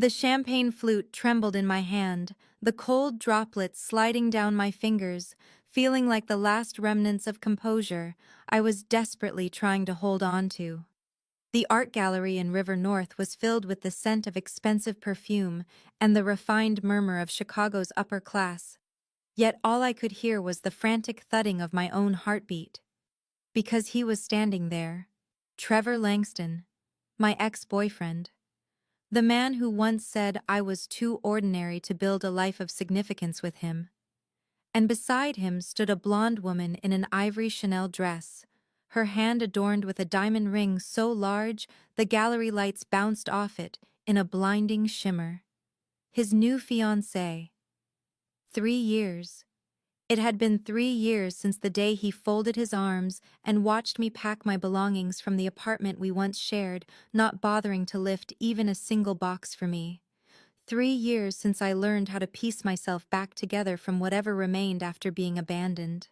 The champagne flute trembled in my hand, the cold droplets sliding down my fingers, feeling like the last remnants of composure I was desperately trying to hold on to. The art gallery in River North was filled with the scent of expensive perfume and the refined murmur of Chicago's upper class. Yet all I could hear was the frantic thudding of my own heartbeat. Because he was standing there. Trevor Langston, my ex-boyfriend. The man who once said I was too ordinary to build a life of significance with him. And beside him stood a blonde woman in an ivory Chanel dress, her hand adorned with a diamond ring so large the gallery lights bounced off it in a blinding shimmer. His new fiancée. 3 years. It had been 3 years since the day he folded his arms and watched me pack my belongings from the apartment we once shared, not bothering to lift even a single box for me. 3 years since I learned how to piece myself back together from whatever remained after being abandoned.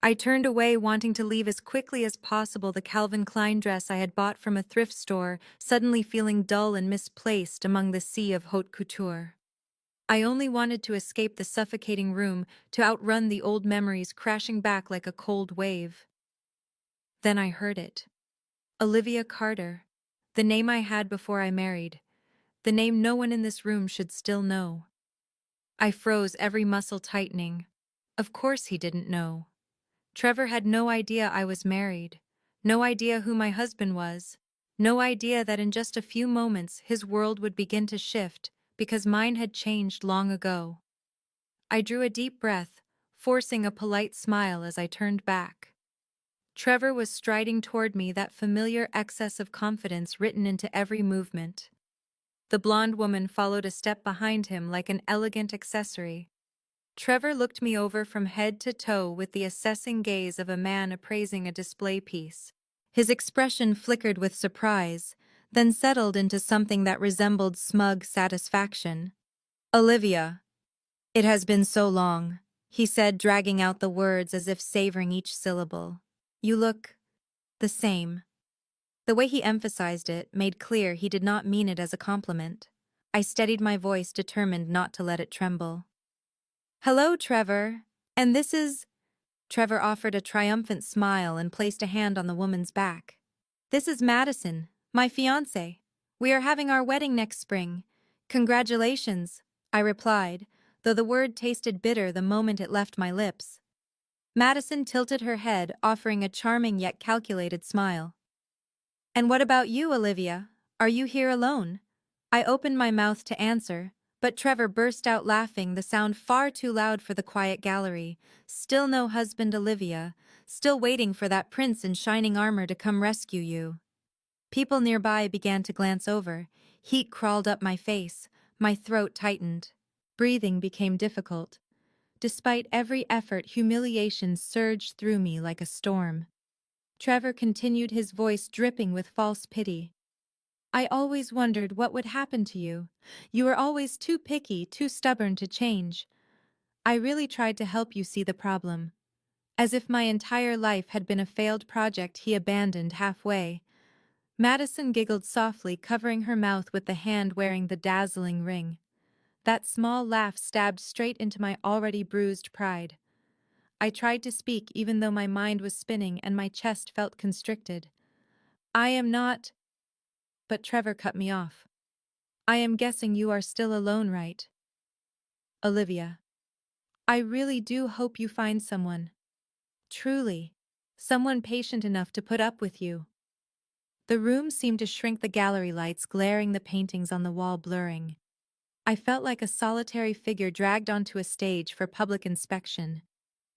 I turned away, wanting to leave as quickly as possible the Calvin Klein dress I had bought from a thrift store, suddenly feeling dull and misplaced among the sea of haute couture. I only wanted to escape the suffocating room, to outrun the old memories crashing back like a cold wave. Then I heard it. Olivia Carter. The name I had before I married. The name no one in this room should still know. I froze, every muscle tightening. Of course he didn't know. Trevor had no idea I was married. No idea who my husband was. No idea that in just a few moments his world would begin to shift, because mine had changed long ago. I drew a deep breath, forcing a polite smile as I turned back. Trevor was striding toward me, that familiar excess of confidence written into every movement. The blonde woman followed a step behind him like an elegant accessory. Trevor looked me over from head to toe with the assessing gaze of a man appraising a display piece. His expression flickered with surprise, then settled into something that resembled smug satisfaction. "Olivia, it has been so long," he said, dragging out the words as if savoring each syllable. "You look the same." The way he emphasized it made clear he did not mean it as a compliment. I steadied my voice, determined not to let it tremble. "Hello, Trevor. And this is—" Trevor offered a triumphant smile and placed a hand on the woman's back. "This is Madison, my fiancé. We are having our wedding next spring. Congratulations," I replied, though the word tasted bitter the moment it left my lips. Madison tilted her head, offering a charming yet calculated smile. "And what about you, Olivia? Are you here alone?" I opened my mouth to answer, but Trevor burst out laughing, the sound far too loud for the quiet gallery. "Still no husband, Olivia. Still waiting for that prince in shining armor to come rescue you." People nearby began to glance over. Heat crawled up my face. My throat tightened. Breathing became difficult. Despite every effort, humiliation surged through me like a storm. Trevor continued, his voice dripping with false pity. "I always wondered what would happen to you. You were always too picky, too stubborn to change. I really tried to help you see the problem." As if my entire life had been a failed project he abandoned halfway. Madison giggled softly, covering her mouth with the hand wearing the dazzling ring. That small laugh stabbed straight into my already bruised pride. I tried to speak even though my mind was spinning and my chest felt constricted. "I am not—" But Trevor cut me off. "I am guessing you are still alone, right? Olivia. I really do hope you find someone. Truly. Someone patient enough to put up with you." The room seemed to shrink, the gallery lights glaring, the paintings on the wall blurring. I felt like a solitary figure dragged onto a stage for public inspection.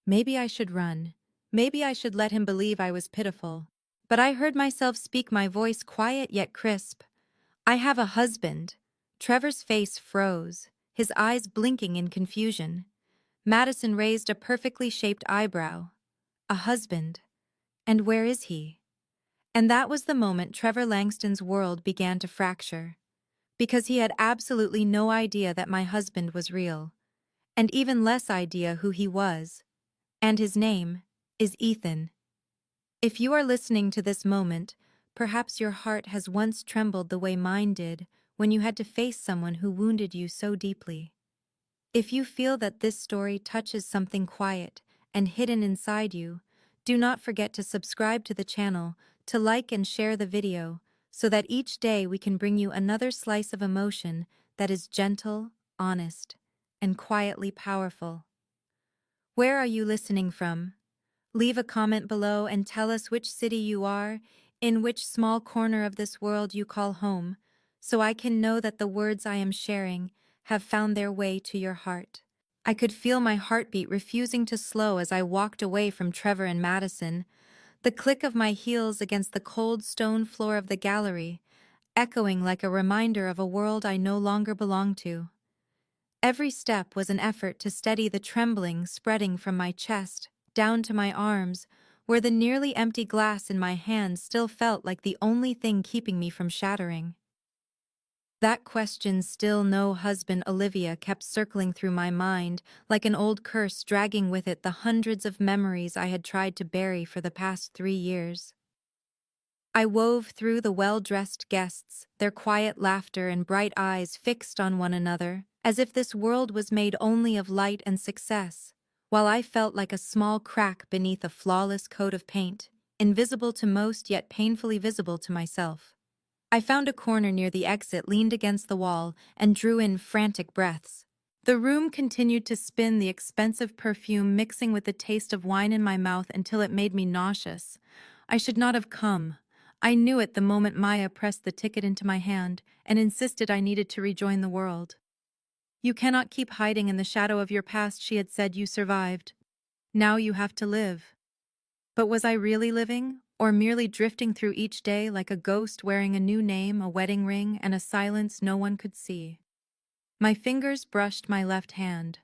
Maybe I should run. Maybe I should let him believe I was pitiful. But I heard myself speak, my voice quiet yet crisp. "I have a husband." Trevor's face froze, his eyes blinking in confusion. Madison raised a perfectly shaped eyebrow. "A husband? And where is he?" And that was the moment Trevor Langston's world began to fracture. Because he had absolutely no idea that my husband was real. And even less idea who he was. And his name is Ethan. If you are listening to this moment, perhaps your heart has once trembled the way mine did when you had to face someone who wounded you so deeply. If you feel that this story touches something quiet and hidden inside you, do not forget to subscribe to the channel, to like and share the video, so that each day we can bring you another slice of emotion that is gentle, honest, and quietly powerful. Where are you listening from? Leave a comment below and tell us which city you are, in which small corner of this world you call home, so I can know that the words I am sharing have found their way to your heart. I could feel my heartbeat refusing to slow as I walked away from Trevor and Madison, the click of my heels against the cold stone floor of the gallery, echoing like a reminder of a world I no longer belong to. Every step was an effort to steady the trembling spreading from my chest down to my arms, where the nearly empty glass in my hand still felt like the only thing keeping me from shattering. That question, still no husband Olivia, kept circling through my mind like an old curse, dragging with it the hundreds of memories I had tried to bury for the past 3 years. I wove through the well-dressed guests, their quiet laughter and bright eyes fixed on one another, as if this world was made only of light and success, while I felt like a small crack beneath a flawless coat of paint, invisible to most yet painfully visible to myself. I found a corner near the exit, leaned against the wall, and drew in frantic breaths. The room continued to spin, the expensive perfume mixing with the taste of wine in my mouth until it made me nauseous. I should not have come. I knew it the moment Maya pressed the ticket into my hand and insisted I needed to rejoin the world. "You cannot keep hiding in the shadow of your past," she had said. "You survived. Now you have to live." But was I really living, or merely drifting through each day like a ghost wearing a new name, a wedding ring, and a silence no one could see? My fingers brushed my left hand.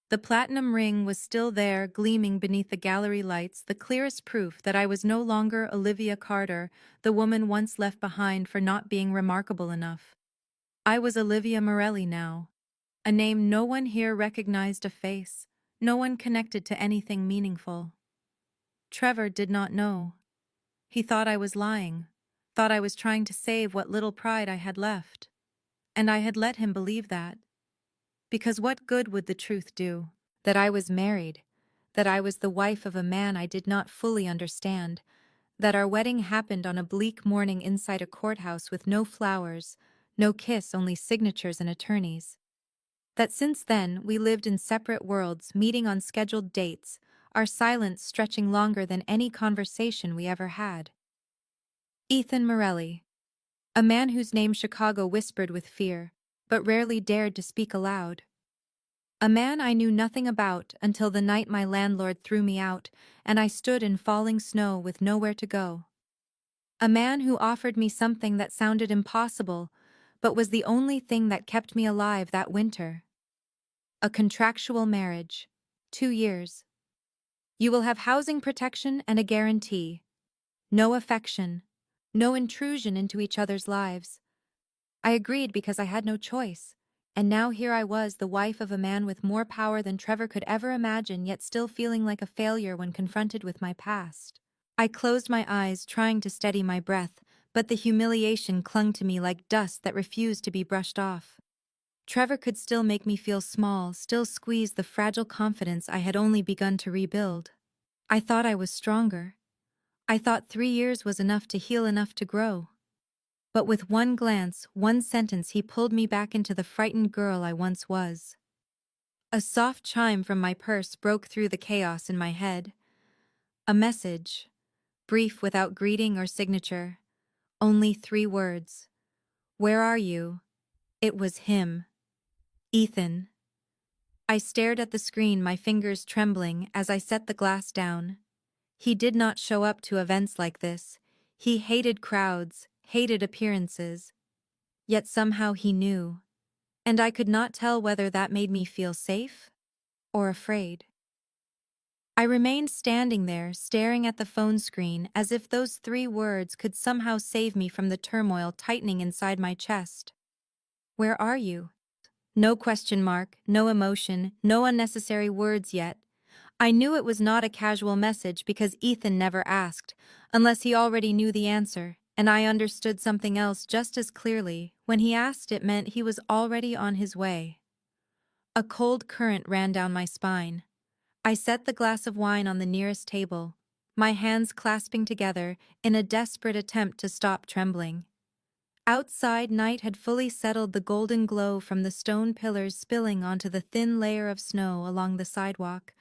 The platinum ring was still there, gleaming beneath the gallery lights, the clearest proof that I was no longer Olivia Carter, the woman once left behind for not being remarkable enough. I was Olivia Morelli now, a name no one here recognized, a face, no one connected to anything meaningful. Trevor did not know. He thought I was lying, thought I was trying to save what little pride I had left. And I had let him believe that. Because what good would the truth do? That I was married, that I was the wife of a man I did not fully understand, that our wedding happened on a bleak morning inside a courthouse with no flowers, no kiss, only signatures and attorneys. That since then we lived in separate worlds, meeting on scheduled dates, our silence stretching longer than any conversation we ever had. Ethan Morelli, a man whose name Chicago whispered with fear, but rarely dared to speak aloud. A man I knew nothing about until the night my landlord threw me out and I stood in falling snow with nowhere to go. A man who offered me something that sounded impossible, but was the only thing that kept me alive that winter. A contractual marriage. 2 years. You will have housing protection and a guarantee. No affection. No intrusion into each other's lives. I agreed because I had no choice. And now here I was, the wife of a man with more power than Trevor could ever imagine, yet still feeling like a failure when confronted with my past. I closed my eyes, trying to steady my breath, but the humiliation clung to me like dust that refused to be brushed off. Trevor could still make me feel small, still squeeze the fragile confidence I had only begun to rebuild. I thought I was stronger. I thought 3 years was enough to heal, enough to grow. But with one glance, one sentence, he pulled me back into the frightened girl I once was. A soft chime from my purse broke through the chaos in my head. A message, brief, without greeting or signature. Only 3 words. "Where are you?" It was him. Ethan. I stared at the screen, my fingers trembling as I set the glass down. He did not show up to events like this. He hated crowds, hated appearances. Yet somehow he knew. And I could not tell whether that made me feel safe or afraid. I remained standing there, staring at the phone screen, as if those 3 words could somehow save me from the turmoil tightening inside my chest. "Where are you?" No question mark, no emotion, no unnecessary words yet. I knew it was not a casual message because Ethan never asked, unless he already knew the answer, and I understood something else just as clearly. When he asked, it meant he was already on his way. A cold current ran down my spine. I set the glass of wine on the nearest table, my hands clasping together in a desperate attempt to stop trembling. Outside, night had fully settled, the golden glow from the stone pillars spilling onto the thin layer of snow along the sidewalk,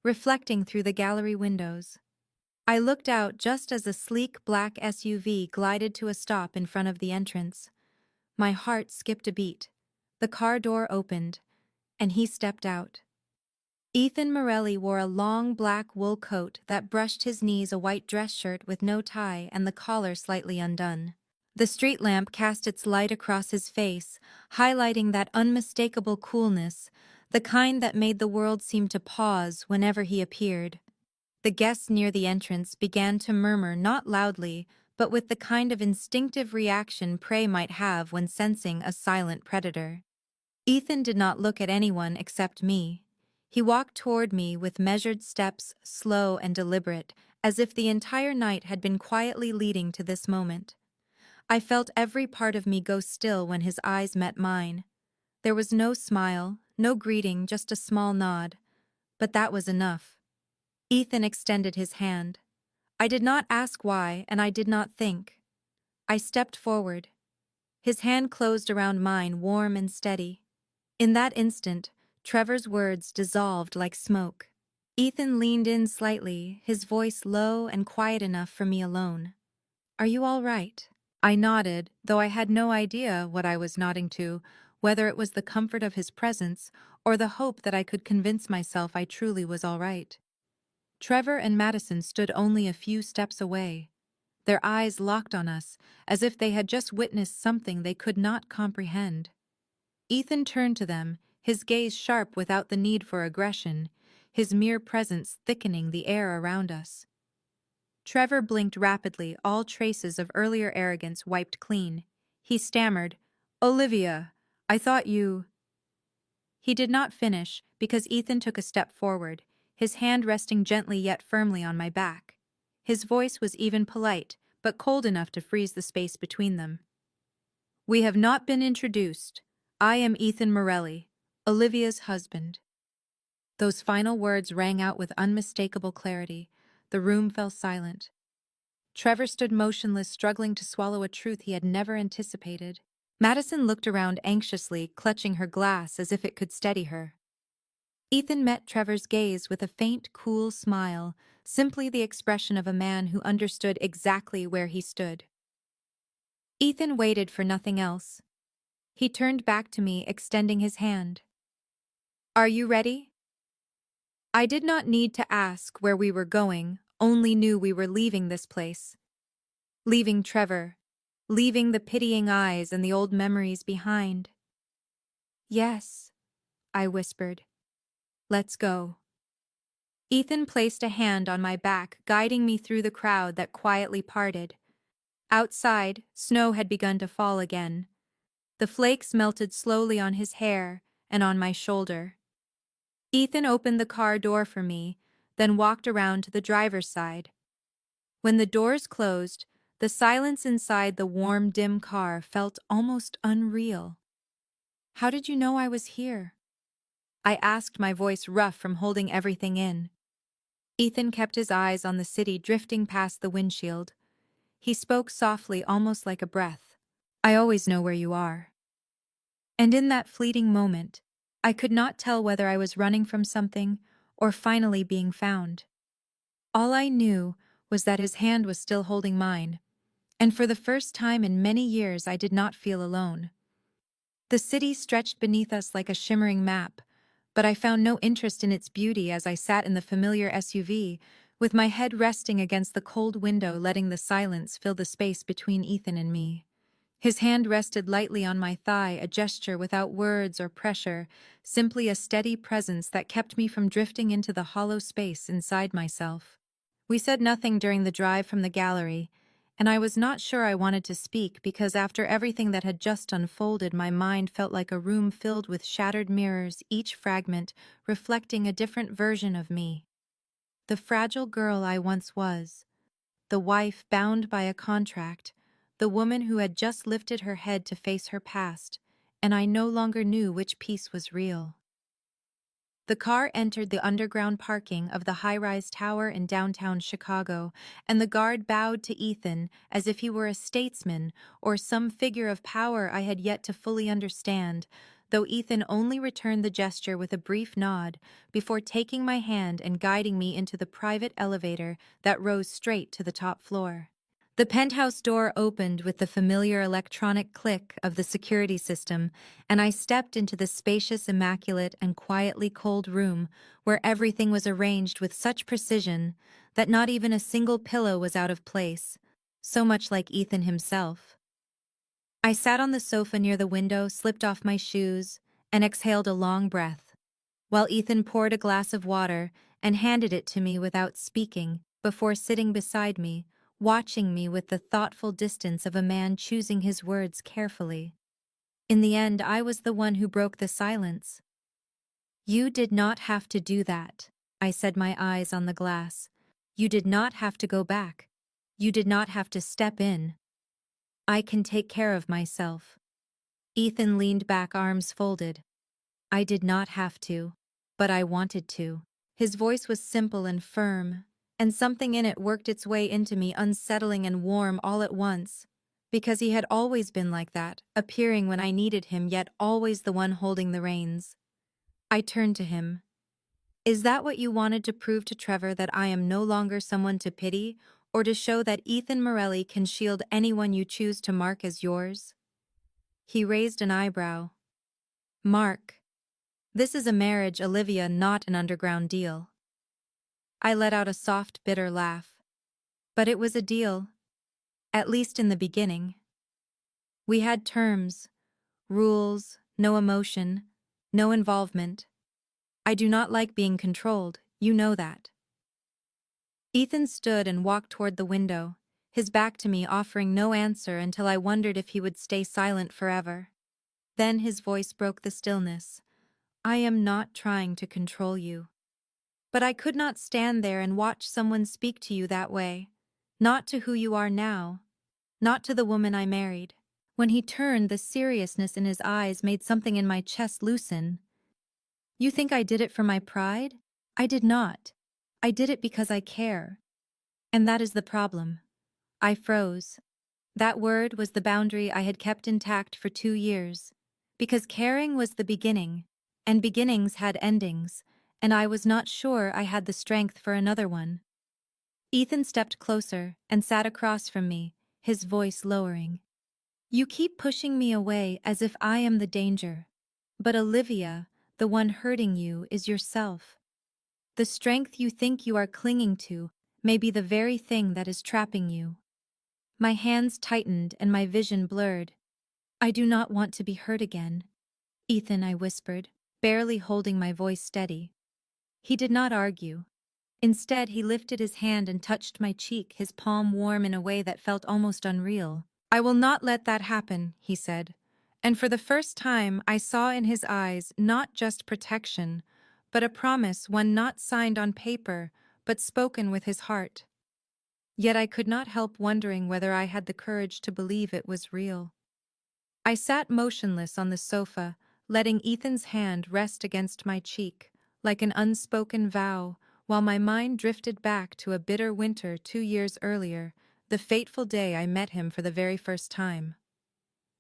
reflecting through the gallery windows. I looked out just as a sleek black SUV glided to a stop in front of the entrance. My heart skipped a beat. The car door opened, and he stepped out. Ethan Morelli wore a long black wool coat that brushed his knees, a white dress shirt with no tie and the collar slightly undone. The street lamp cast its light across his face, highlighting that unmistakable coolness, the kind that made the world seem to pause whenever he appeared. The guests near the entrance began to murmur, not loudly, but with the kind of instinctive reaction prey might have when sensing a silent predator. Ethan did not look at anyone except me. He walked toward me with measured steps, slow and deliberate, as if the entire night had been quietly leading to this moment. I felt every part of me go still when his eyes met mine. There was no smile, no greeting, just a small nod. But that was enough. Ethan extended his hand. I did not ask why, and I did not think. I stepped forward. His hand closed around mine, warm and steady. In that instant, Trevor's words dissolved like smoke. Ethan leaned in slightly, his voice low and quiet enough for me alone. "Are you all right?" I nodded, though I had no idea what I was nodding to, whether it was the comfort of his presence or the hope that I could convince myself I truly was all right. Trevor and Madison stood only a few steps away. Their eyes locked on us, as if they had just witnessed something they could not comprehend. Ethan turned to them, his gaze sharp without the need for aggression, his mere presence thickening the air around us. Trevor blinked rapidly, all traces of earlier arrogance wiped clean. He stammered, "Olivia, I thought you—" He did not finish because Ethan took a step forward, his hand resting gently yet firmly on my back. His voice was even polite, but cold enough to freeze the space between them. "We have not been introduced. I am Ethan Morelli, Olivia's husband." Those final words rang out with unmistakable clarity. The room fell silent. Trevor stood motionless, struggling to swallow a truth he had never anticipated. Madison looked around anxiously, clutching her glass as if it could steady her. Ethan met Trevor's gaze with a faint, cool smile, simply the expression of a man who understood exactly where he stood. Ethan waited for nothing else. He turned back to me, extending his hand. "Are you ready?" I did not need to ask where we were going, only knew we were leaving this place. Leaving Trevor. Leaving the pitying eyes and the old memories behind. "Yes," I whispered. "Let's go." Ethan placed a hand on my back, guiding me through the crowd that quietly parted. Outside, snow had begun to fall again. The flakes melted slowly on his hair and on my shoulder. Ethan opened the car door for me, then walked around to the driver's side. When the doors closed, the silence inside the warm, dim car felt almost unreal. "How did you know I was here?" I asked, my voice rough from holding everything in. Ethan kept his eyes on the city drifting past the windshield. He spoke softly, almost like a breath. "I always know where you are." And in that fleeting moment, I could not tell whether I was running from something or finally being found. All I knew was that his hand was still holding mine, and for the first time in many years I did not feel alone. The city stretched beneath us like a shimmering map, but I found no interest in its beauty as I sat in the familiar SUV, with my head resting against the cold window, letting the silence fill the space between Ethan and me. His hand rested lightly on my thigh, a gesture without words or pressure, simply a steady presence that kept me from drifting into the hollow space inside myself. We said nothing during the drive from the gallery, and I was not sure I wanted to speak because after everything that had just unfolded, my mind felt like a room filled with shattered mirrors, each fragment reflecting a different version of me. The fragile girl I once was, the wife bound by a contract, the woman who had just lifted her head to face her past, and I no longer knew which piece was real. The car entered the underground parking of the high-rise tower in downtown Chicago, and the guard bowed to Ethan as if he were a statesman or some figure of power I had yet to fully understand, though Ethan only returned the gesture with a brief nod before taking my hand and guiding me into the private elevator that rose straight to the top floor. The penthouse door opened with the familiar electronic click of the security system, and I stepped into the spacious, immaculate, and quietly cold room where everything was arranged with such precision that not even a single pillow was out of place, so much like Ethan himself. I sat on the sofa near the window, slipped off my shoes, and exhaled a long breath, while Ethan poured a glass of water and handed it to me without speaking, before sitting beside me, watching me with the thoughtful distance of a man choosing his words carefully. In the end, I was the one who broke the silence. "You did not have to do that," I said, my eyes on the glass. "You did not have to go back. You did not have to step in. I can take care of myself." Ethan leaned back, arms folded. "I did not have to, but I wanted to." His voice was simple and firm, and something in it worked its way into me, unsettling and warm all at once, because he had always been like that, appearing when I needed him, yet always the one holding the reins. I turned to him. "Is that what you wanted to prove to Trevor, that I am no longer someone to pity, or to show that Ethan Morelli can shield anyone you choose to mark as yours?" He raised an eyebrow. "Mark, this is a marriage, Olivia, not an underground deal." I let out a soft, bitter laugh. But it was a deal, at least in the beginning. We had terms, rules, no emotion, no involvement. I do not like being controlled, you know that. Ethan stood and walked toward the window, his back to me, offering no answer until I wondered if he would stay silent forever. Then his voice broke the stillness. "I am not trying to control you. But I could not stand there and watch someone speak to you that way. Not to who you are now. Not to the woman I married." When he turned, the seriousness in his eyes made something in my chest loosen. "You think I did it for my pride? I did not. I did it because I care. And that is the problem." I froze. That word was the boundary I had kept intact for 2 years. Because caring was the beginning, and beginnings had endings, and I was not sure I had the strength for another one. Ethan stepped closer and sat across from me, his voice lowering. "You keep pushing me away as if I am the danger. But Olivia, the one hurting you is yourself. The strength you think you are clinging to may be the very thing that is trapping you." My hands tightened and my vision blurred. "I do not want to be hurt again, Ethan," I whispered, barely holding my voice steady. He did not argue. Instead, he lifted his hand and touched my cheek, his palm warm in a way that felt almost unreal. "I will not let that happen," he said. And for the first time, I saw in his eyes not just protection, but a promise, one not signed on paper, but spoken with his heart. Yet I could not help wondering whether I had the courage to believe it was real. I sat motionless on the sofa, letting Ethan's hand rest against my cheek, like an unspoken vow, while my mind drifted back to a bitter winter 2 years earlier, the fateful day I met him for the very first time.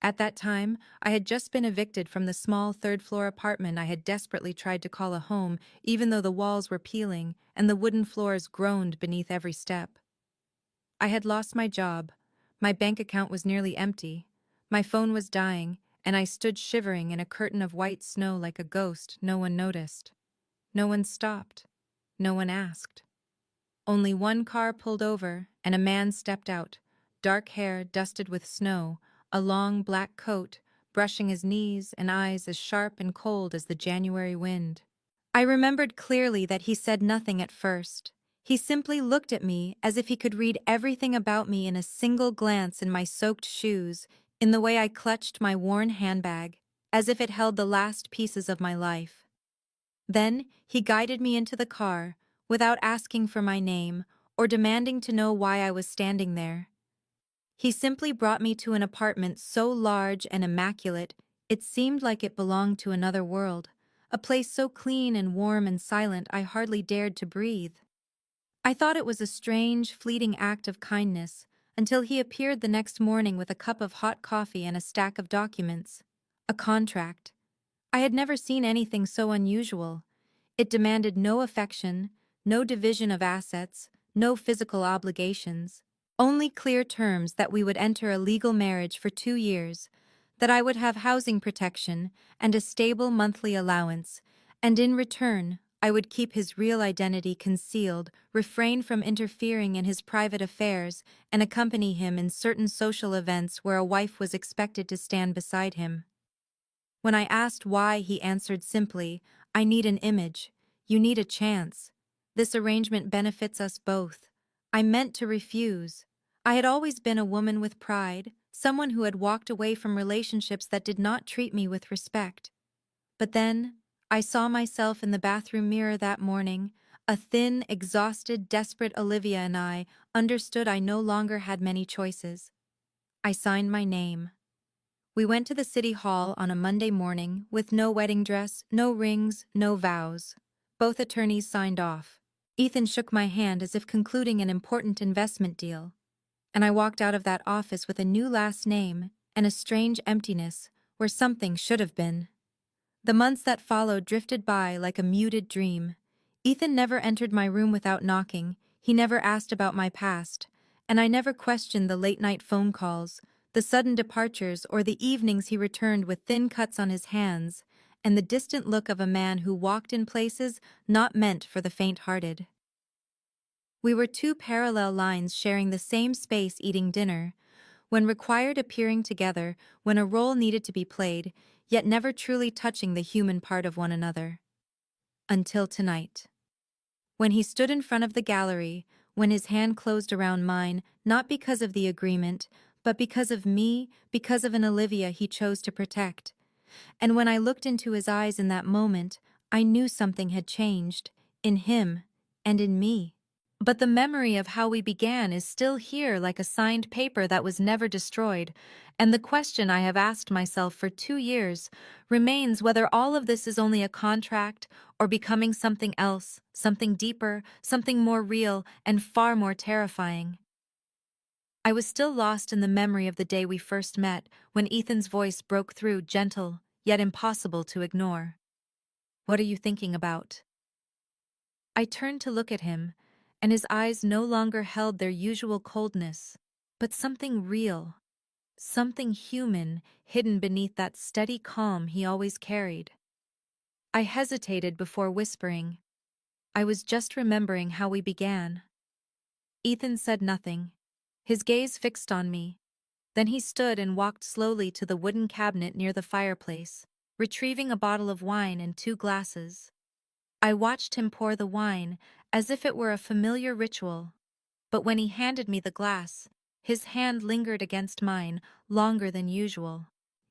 At that time, I had just been evicted from the small third-floor apartment I had desperately tried to call a home, even though the walls were peeling and the wooden floors groaned beneath every step. I had lost my job, my bank account was nearly empty, my phone was dying, and I stood shivering in a curtain of white snow like a ghost. No one noticed. No one stopped. No one asked. Only one car pulled over, and a man stepped out, dark hair dusted with snow, a long black coat, brushing his knees and eyes as sharp and cold as the January wind. I remembered clearly that he said nothing at first. He simply looked at me as if he could read everything about me in a single glance, in my soaked shoes, in the way I clutched my worn handbag, as if it held the last pieces of my life. Then he guided me into the car, without asking for my name or demanding to know why I was standing there. He simply brought me to an apartment so large and immaculate, it seemed like it belonged to another world, a place so clean and warm and silent I hardly dared to breathe. I thought it was a strange, fleeting act of kindness, until he appeared the next morning with a cup of hot coffee and a stack of documents. A contract. I had never seen anything so unusual. It demanded no affection, no division of assets, no physical obligations, only clear terms that we would enter a legal marriage for 2 years, that I would have housing protection and a stable monthly allowance, and in return, I would keep his real identity concealed, refrain from interfering in his private affairs, and accompany him in certain social events where a wife was expected to stand beside him. When I asked why, he answered simply, "I need an image. You need a chance. This arrangement benefits us both." I meant to refuse. I had always been a woman with pride, someone who had walked away from relationships that did not treat me with respect. But then, I saw myself in the bathroom mirror that morning, a thin, exhausted, desperate Olivia, and I understood I no longer had many choices. I signed my name. We went to the city hall on a Monday morning with no wedding dress, no rings, no vows. Both attorneys signed off. Ethan shook my hand as if concluding an important investment deal, and I walked out of that office with a new last name and a strange emptiness where something should have been. The months that followed drifted by like a muted dream. Ethan never entered my room without knocking, he never asked about my past, and I never questioned the late-night phone calls, the sudden departures, or the evenings he returned with thin cuts on his hands, and the distant look of a man who walked in places not meant for the faint-hearted. We were two parallel lines sharing the same space, eating dinner, when required appearing together, when a role needed to be played, yet never truly touching the human part of one another. Until tonight. When he stood in front of the gallery, when his hand closed around mine, not because of the agreement, but because of me, because of an Olivia he chose to protect. And when I looked into his eyes in that moment, I knew something had changed, in him, and in me. But the memory of how we began is still here like a signed paper that was never destroyed, and the question I have asked myself for 2 years remains whether all of this is only a contract or becoming something else, something deeper, something more real, and far more terrifying. I was still lost in the memory of the day we first met, when Ethan's voice broke through, gentle, yet impossible to ignore. "What are you thinking about?" I turned to look at him, and his eyes no longer held their usual coldness, but something real, something human hidden beneath that steady calm he always carried. I hesitated before whispering. I was just remembering how we began. Ethan said nothing, his gaze fixed on me. Then he stood and walked slowly to the wooden cabinet near the fireplace, retrieving a bottle of wine and 2 glasses. I watched him pour the wine, as if it were a familiar ritual, but when he handed me the glass, his hand lingered against mine longer than usual.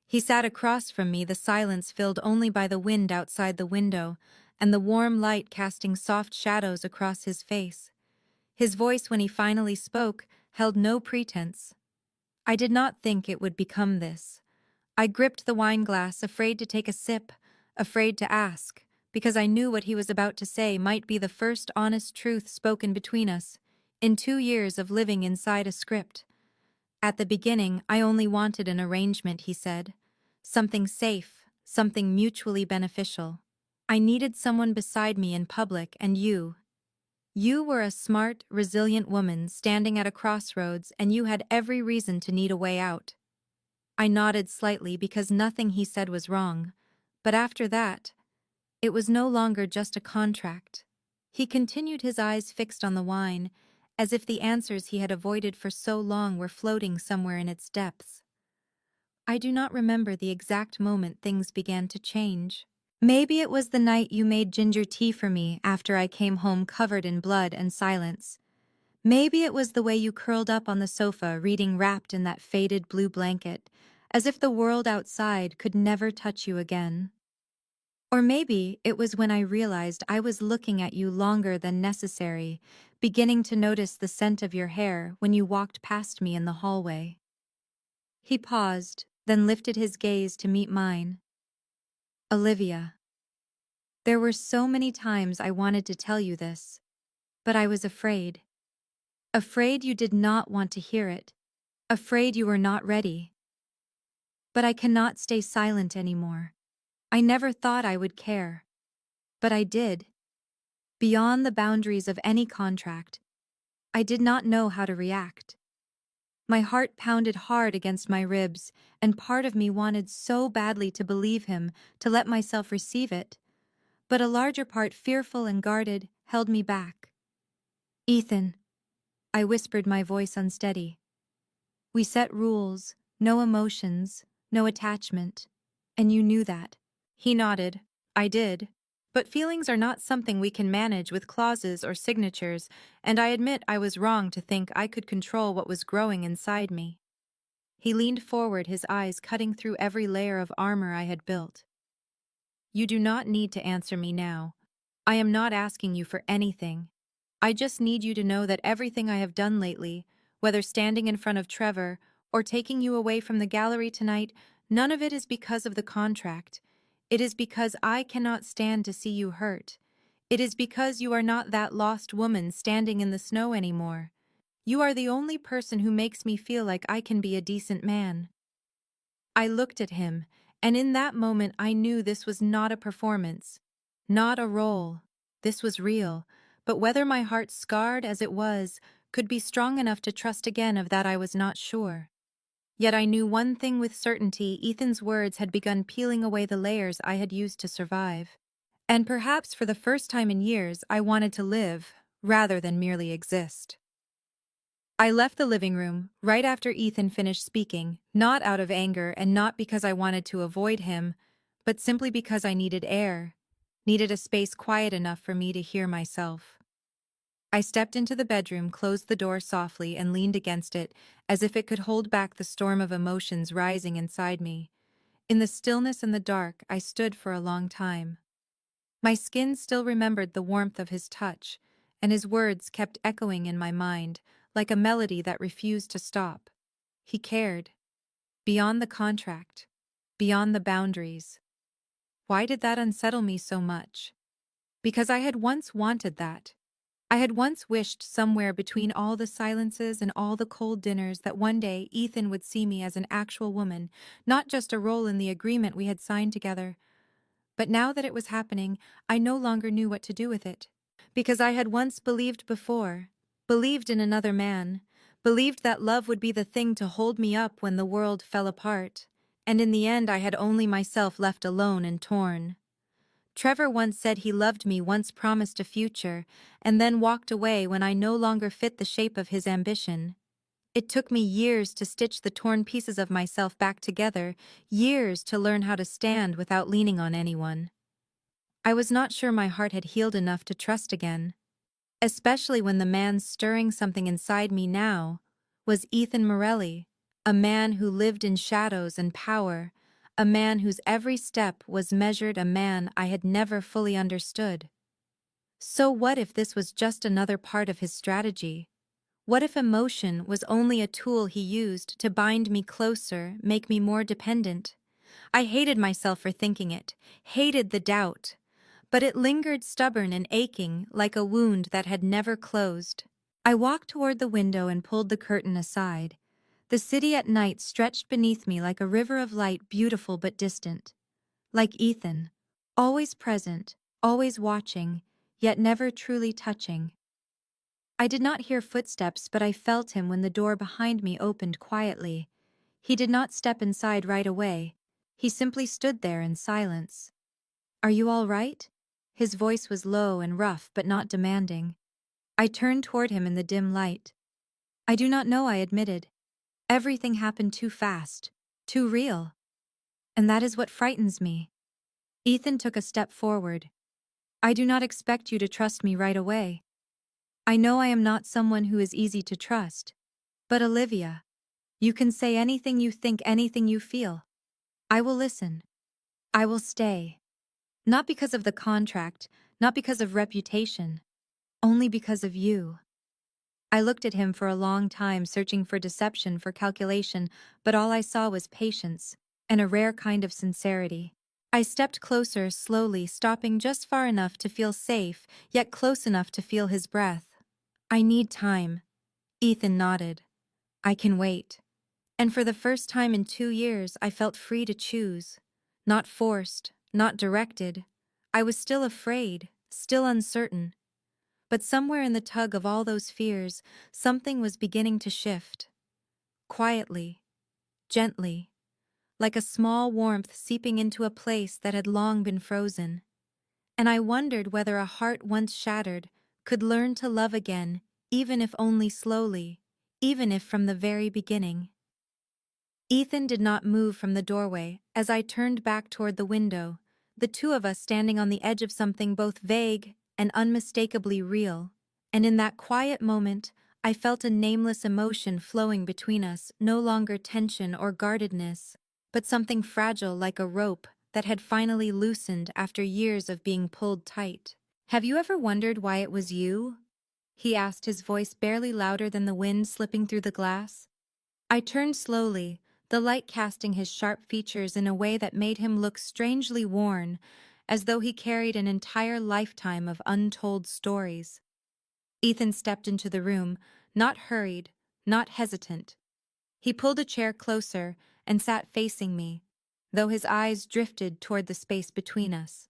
He sat across from me, the silence filled only by the wind outside the window, and the warm light casting soft shadows across his face. His voice, when he finally spoke, held no pretense. I did not think it would become this. I gripped the wine glass, afraid to take a sip, afraid to ask, because I knew what he was about to say might be the first honest truth spoken between us, in 2 years of living inside a script. "At the beginning, I only wanted an arrangement," he said. "Something safe, something mutually beneficial. I needed someone beside me in public, and you. You were a smart, resilient woman standing at a crossroads, and you had every reason to need a way out." I nodded slightly because nothing he said was wrong, but after that, it was no longer just a contract. He continued, his eyes fixed on the wine, as if the answers he had avoided for so long were floating somewhere in its depths. "I do not remember the exact moment things began to change. Maybe it was the night you made ginger tea for me after I came home covered in blood and silence. Maybe it was the way you curled up on the sofa reading wrapped in that faded blue blanket, as if the world outside could never touch you again. Or maybe it was when I realized I was looking at you longer than necessary, beginning to notice the scent of your hair when you walked past me in the hallway. He paused, then lifted his gaze to meet mine. Olivia, there were so many times I wanted to tell you this, but I was afraid. Afraid you did not want to hear it. Afraid you were not ready. But I cannot stay silent anymore. I never thought I would care. But I did. Beyond the boundaries of any contract, I did not know how to react. My heart pounded hard against my ribs, and part of me wanted so badly to believe him, to let myself receive it. But a larger part, fearful and guarded, held me back. Ethan, I whispered, my voice unsteady. We set rules, no emotions, no attachment. And you knew that. He nodded. I did. But feelings are not something we can manage with clauses or signatures, and I admit I was wrong to think I could control what was growing inside me. He leaned forward, his eyes cutting through every layer of armor I had built. You do not need to answer me now. I am not asking you for anything. I just need you to know that everything I have done lately, whether standing in front of Trevor or taking you away from the gallery tonight, none of it is because of the contract. It is because I cannot stand to see you hurt. It is because you are not that lost woman standing in the snow anymore. You are the only person who makes me feel like I can be a decent man. I looked at him, and in that moment I knew this was not a performance, not a role. This was real, but whether my heart, scarred as it was, could be strong enough to trust again, of that I was not sure. Yet I knew one thing with certainty: Ethan's words had begun peeling away the layers I had used to survive. And perhaps for the first time in years, I wanted to live, rather than merely exist. I left the living room right after Ethan finished speaking, not out of anger and not because I wanted to avoid him, but simply because I needed air, needed a space quiet enough for me to hear myself. I stepped into the bedroom, closed the door softly, and leaned against it, as if it could hold back the storm of emotions rising inside me. In the stillness and the dark, I stood for a long time. My skin still remembered the warmth of his touch, and his words kept echoing in my mind, like a melody that refused to stop. He cared. Beyond the contract. Beyond the boundaries. Why did that unsettle me so much? Because I had once wanted that. I had once wished, somewhere between all the silences and all the cold dinners, that one day Ethan would see me as an actual woman, not just a role in the agreement we had signed together. But now that it was happening, I no longer knew what to do with it. Because I had once believed before, believed in another man, believed that love would be the thing to hold me up when the world fell apart. And in the end, I had only myself left alone and torn. Trevor once said he loved me, once promised a future, and then walked away when I no longer fit the shape of his ambition. It took me years to stitch the torn pieces of myself back together, years to learn how to stand without leaning on anyone. I was not sure my heart had healed enough to trust again, especially when the man stirring something inside me now was Ethan Morelli, a man who lived in shadows and power, a man whose every step was measured, a man I had never fully understood. So what if this was just another part of his strategy? What if emotion was only a tool he used to bind me closer, make me more dependent? I hated myself for thinking it, hated the doubt. But it lingered, stubborn and aching, like a wound that had never closed. I walked toward the window and pulled the curtain aside. The city at night stretched beneath me like a river of light, beautiful but distant. Like Ethan, always present, always watching, yet never truly touching. I did not hear footsteps, but I felt him when the door behind me opened quietly. He did not step inside right away. He simply stood there in silence. "Are you all right?" His voice was low and rough but not demanding. I turned toward him in the dim light. "I do not know," I admitted. "Everything happened too fast, too real. And that is what frightens me." Ethan took a step forward. "I do not expect you to trust me right away. I know I am not someone who is easy to trust. But Olivia, you can say anything you think, anything you feel. I will listen. I will stay." Not because of the contract, not because of reputation, only because of you. I looked at him for a long time, searching for deception, for calculation, but all I saw was patience, and a rare kind of sincerity. I stepped closer, slowly, stopping just far enough to feel safe, yet close enough to feel his breath. I need time. Ethan nodded. I can wait. And for the first time in 2 years, I felt free to choose. Not forced, not directed. I was still afraid, still uncertain. But somewhere in the tug of all those fears, something was beginning to shift. Quietly, gently, like a small warmth seeping into a place that had long been frozen. And I wondered whether a heart once shattered could learn to love again, even if only slowly, even if from the very beginning. Ethan did not move from the doorway as I turned back toward the window, the two of us standing on the edge of something both vague and unmistakably real. And in that quiet moment, I felt a nameless emotion flowing between us, no longer tension or guardedness, but something fragile like a rope that had finally loosened after years of being pulled tight. Have you ever wondered why it was you? He asked, his voice barely louder than the wind slipping through the glass. I turned slowly, the light casting his sharp features in a way that made him look strangely worn, as though he carried an entire lifetime of untold stories. Ethan stepped into the room, not hurried, not hesitant. He pulled a chair closer and sat facing me, though his eyes drifted toward the space between us.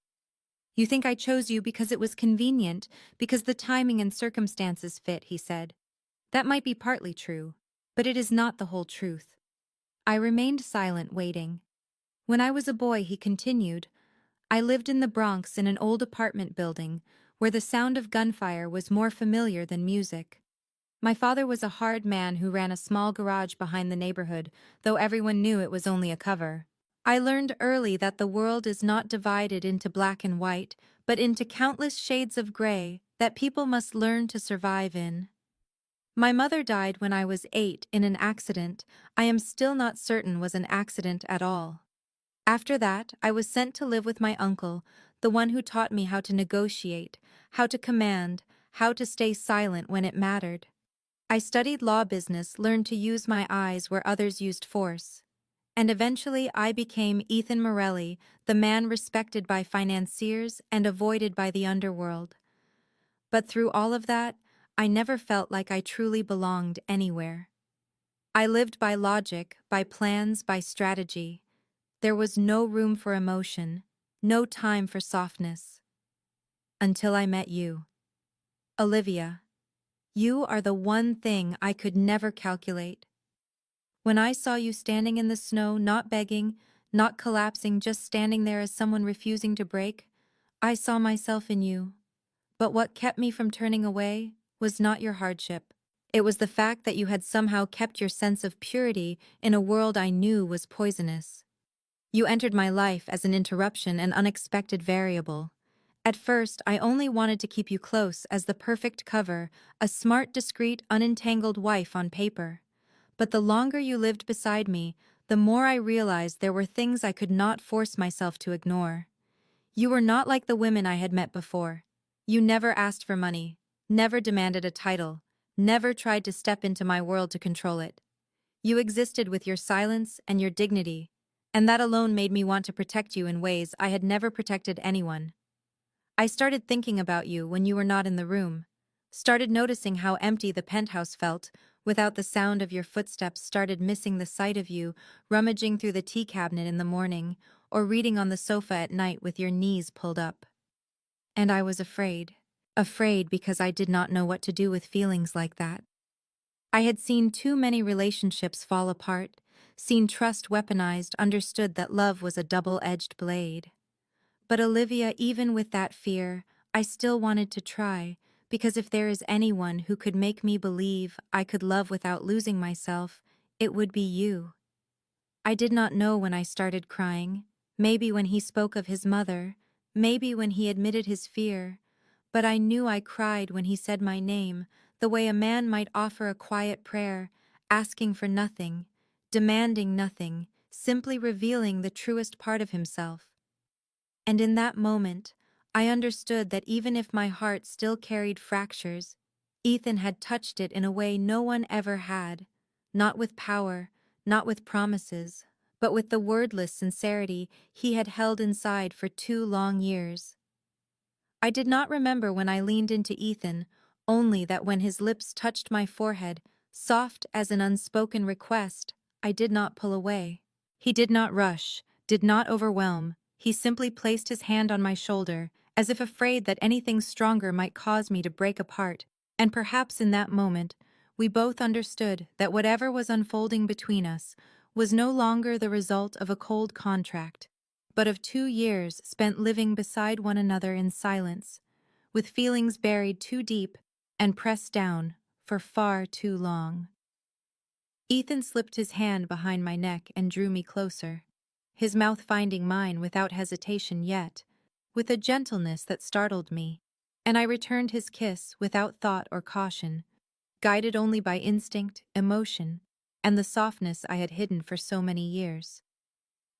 You think I chose you because it was convenient, because the timing and circumstances fit, he said. That might be partly true, but it is not the whole truth. I remained silent, waiting. When I was a boy, he continued, I lived in the Bronx in an old apartment building where the sound of gunfire was more familiar than music. My father was a hard man who ran a small garage behind the neighborhood, though everyone knew it was only a cover. I learned early that the world is not divided into black and white, but into countless shades of gray that people must learn to survive in. My mother died when I was 8 in an accident I am still not certain was an accident at all. After that, I was sent to live with my uncle, the one who taught me how to negotiate, how to command, how to stay silent when it mattered. I studied law business, learned to use my eyes where others used force. And eventually I became Ethan Morelli, the man respected by financiers and avoided by the underworld. But through all of that, I never felt like I truly belonged anywhere. I lived by logic, by plans, by strategy. There was no room for emotion, no time for softness. Until I met you. Olivia, you are the one thing I could never calculate. When I saw you standing in the snow, not begging, not collapsing, just standing there as someone refusing to break, I saw myself in you. But what kept me from turning away was not your hardship. It was the fact that you had somehow kept your sense of purity in a world I knew was poisonous. You entered my life as an interruption, an unexpected variable. At first, I only wanted to keep you close as the perfect cover, a smart, discreet, unentangled wife on paper. But the longer you lived beside me, the more I realized there were things I could not force myself to ignore. You were not like the women I had met before. You never asked for money, never demanded a title, never tried to step into my world to control it. You existed with your silence and your dignity, and that alone made me want to protect you in ways I had never protected anyone. I started thinking about you when you were not in the room, started noticing how empty the penthouse felt without the sound of your footsteps, started missing the sight of you rummaging through the tea cabinet in the morning or reading on the sofa at night with your knees pulled up. And I was afraid. Afraid because I did not know what to do with feelings like that. I had seen too many relationships fall apart, seen trust weaponized, understood that love was a double-edged blade. But Olivia, even with that fear, I still wanted to try, because if there is anyone who could make me believe I could love without losing myself, it would be you. I did not know when I started crying, maybe when he spoke of his mother, maybe when he admitted his fear, but I knew I cried when he said my name, the way a man might offer a quiet prayer, asking for nothing, demanding nothing, simply revealing the truest part of himself. And in that moment, I understood that even if my heart still carried fractures, Ethan had touched it in a way no one ever had, not with power, not with promises, but with the wordless sincerity he had held inside for 2 long years. I did not remember when I leaned into Ethan, only that when his lips touched my forehead, soft as an unspoken request, I did not pull away. He did not rush, did not overwhelm, he simply placed his hand on my shoulder, as if afraid that anything stronger might cause me to break apart, and perhaps in that moment, we both understood that whatever was unfolding between us was no longer the result of a cold contract, but of 2 years spent living beside one another in silence, with feelings buried too deep and pressed down for far too long. Ethan slipped his hand behind my neck and drew me closer, his mouth finding mine without hesitation yet, with a gentleness that startled me, and I returned his kiss without thought or caution, guided only by instinct, emotion, and the softness I had hidden for so many years.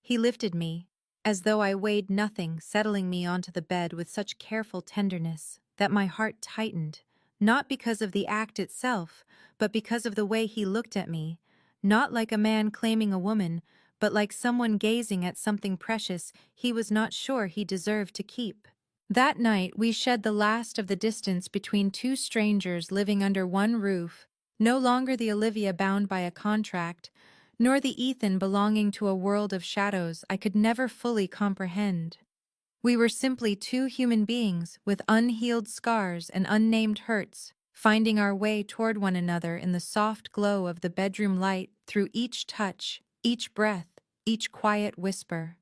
He lifted me, as though I weighed nothing, settling me onto the bed with such careful tenderness that my heart tightened, not because of the act itself, but because of the way he looked at me, not like a man claiming a woman, but like someone gazing at something precious he was not sure he deserved to keep. That night we shed the last of the distance between two strangers living under one roof, no longer the Olivia bound by a contract, nor the Ethan belonging to a world of shadows I could never fully comprehend. We were simply two human beings with unhealed scars and unnamed hurts, finding our way toward one another in the soft glow of the bedroom light through each touch, each breath, each quiet whisper.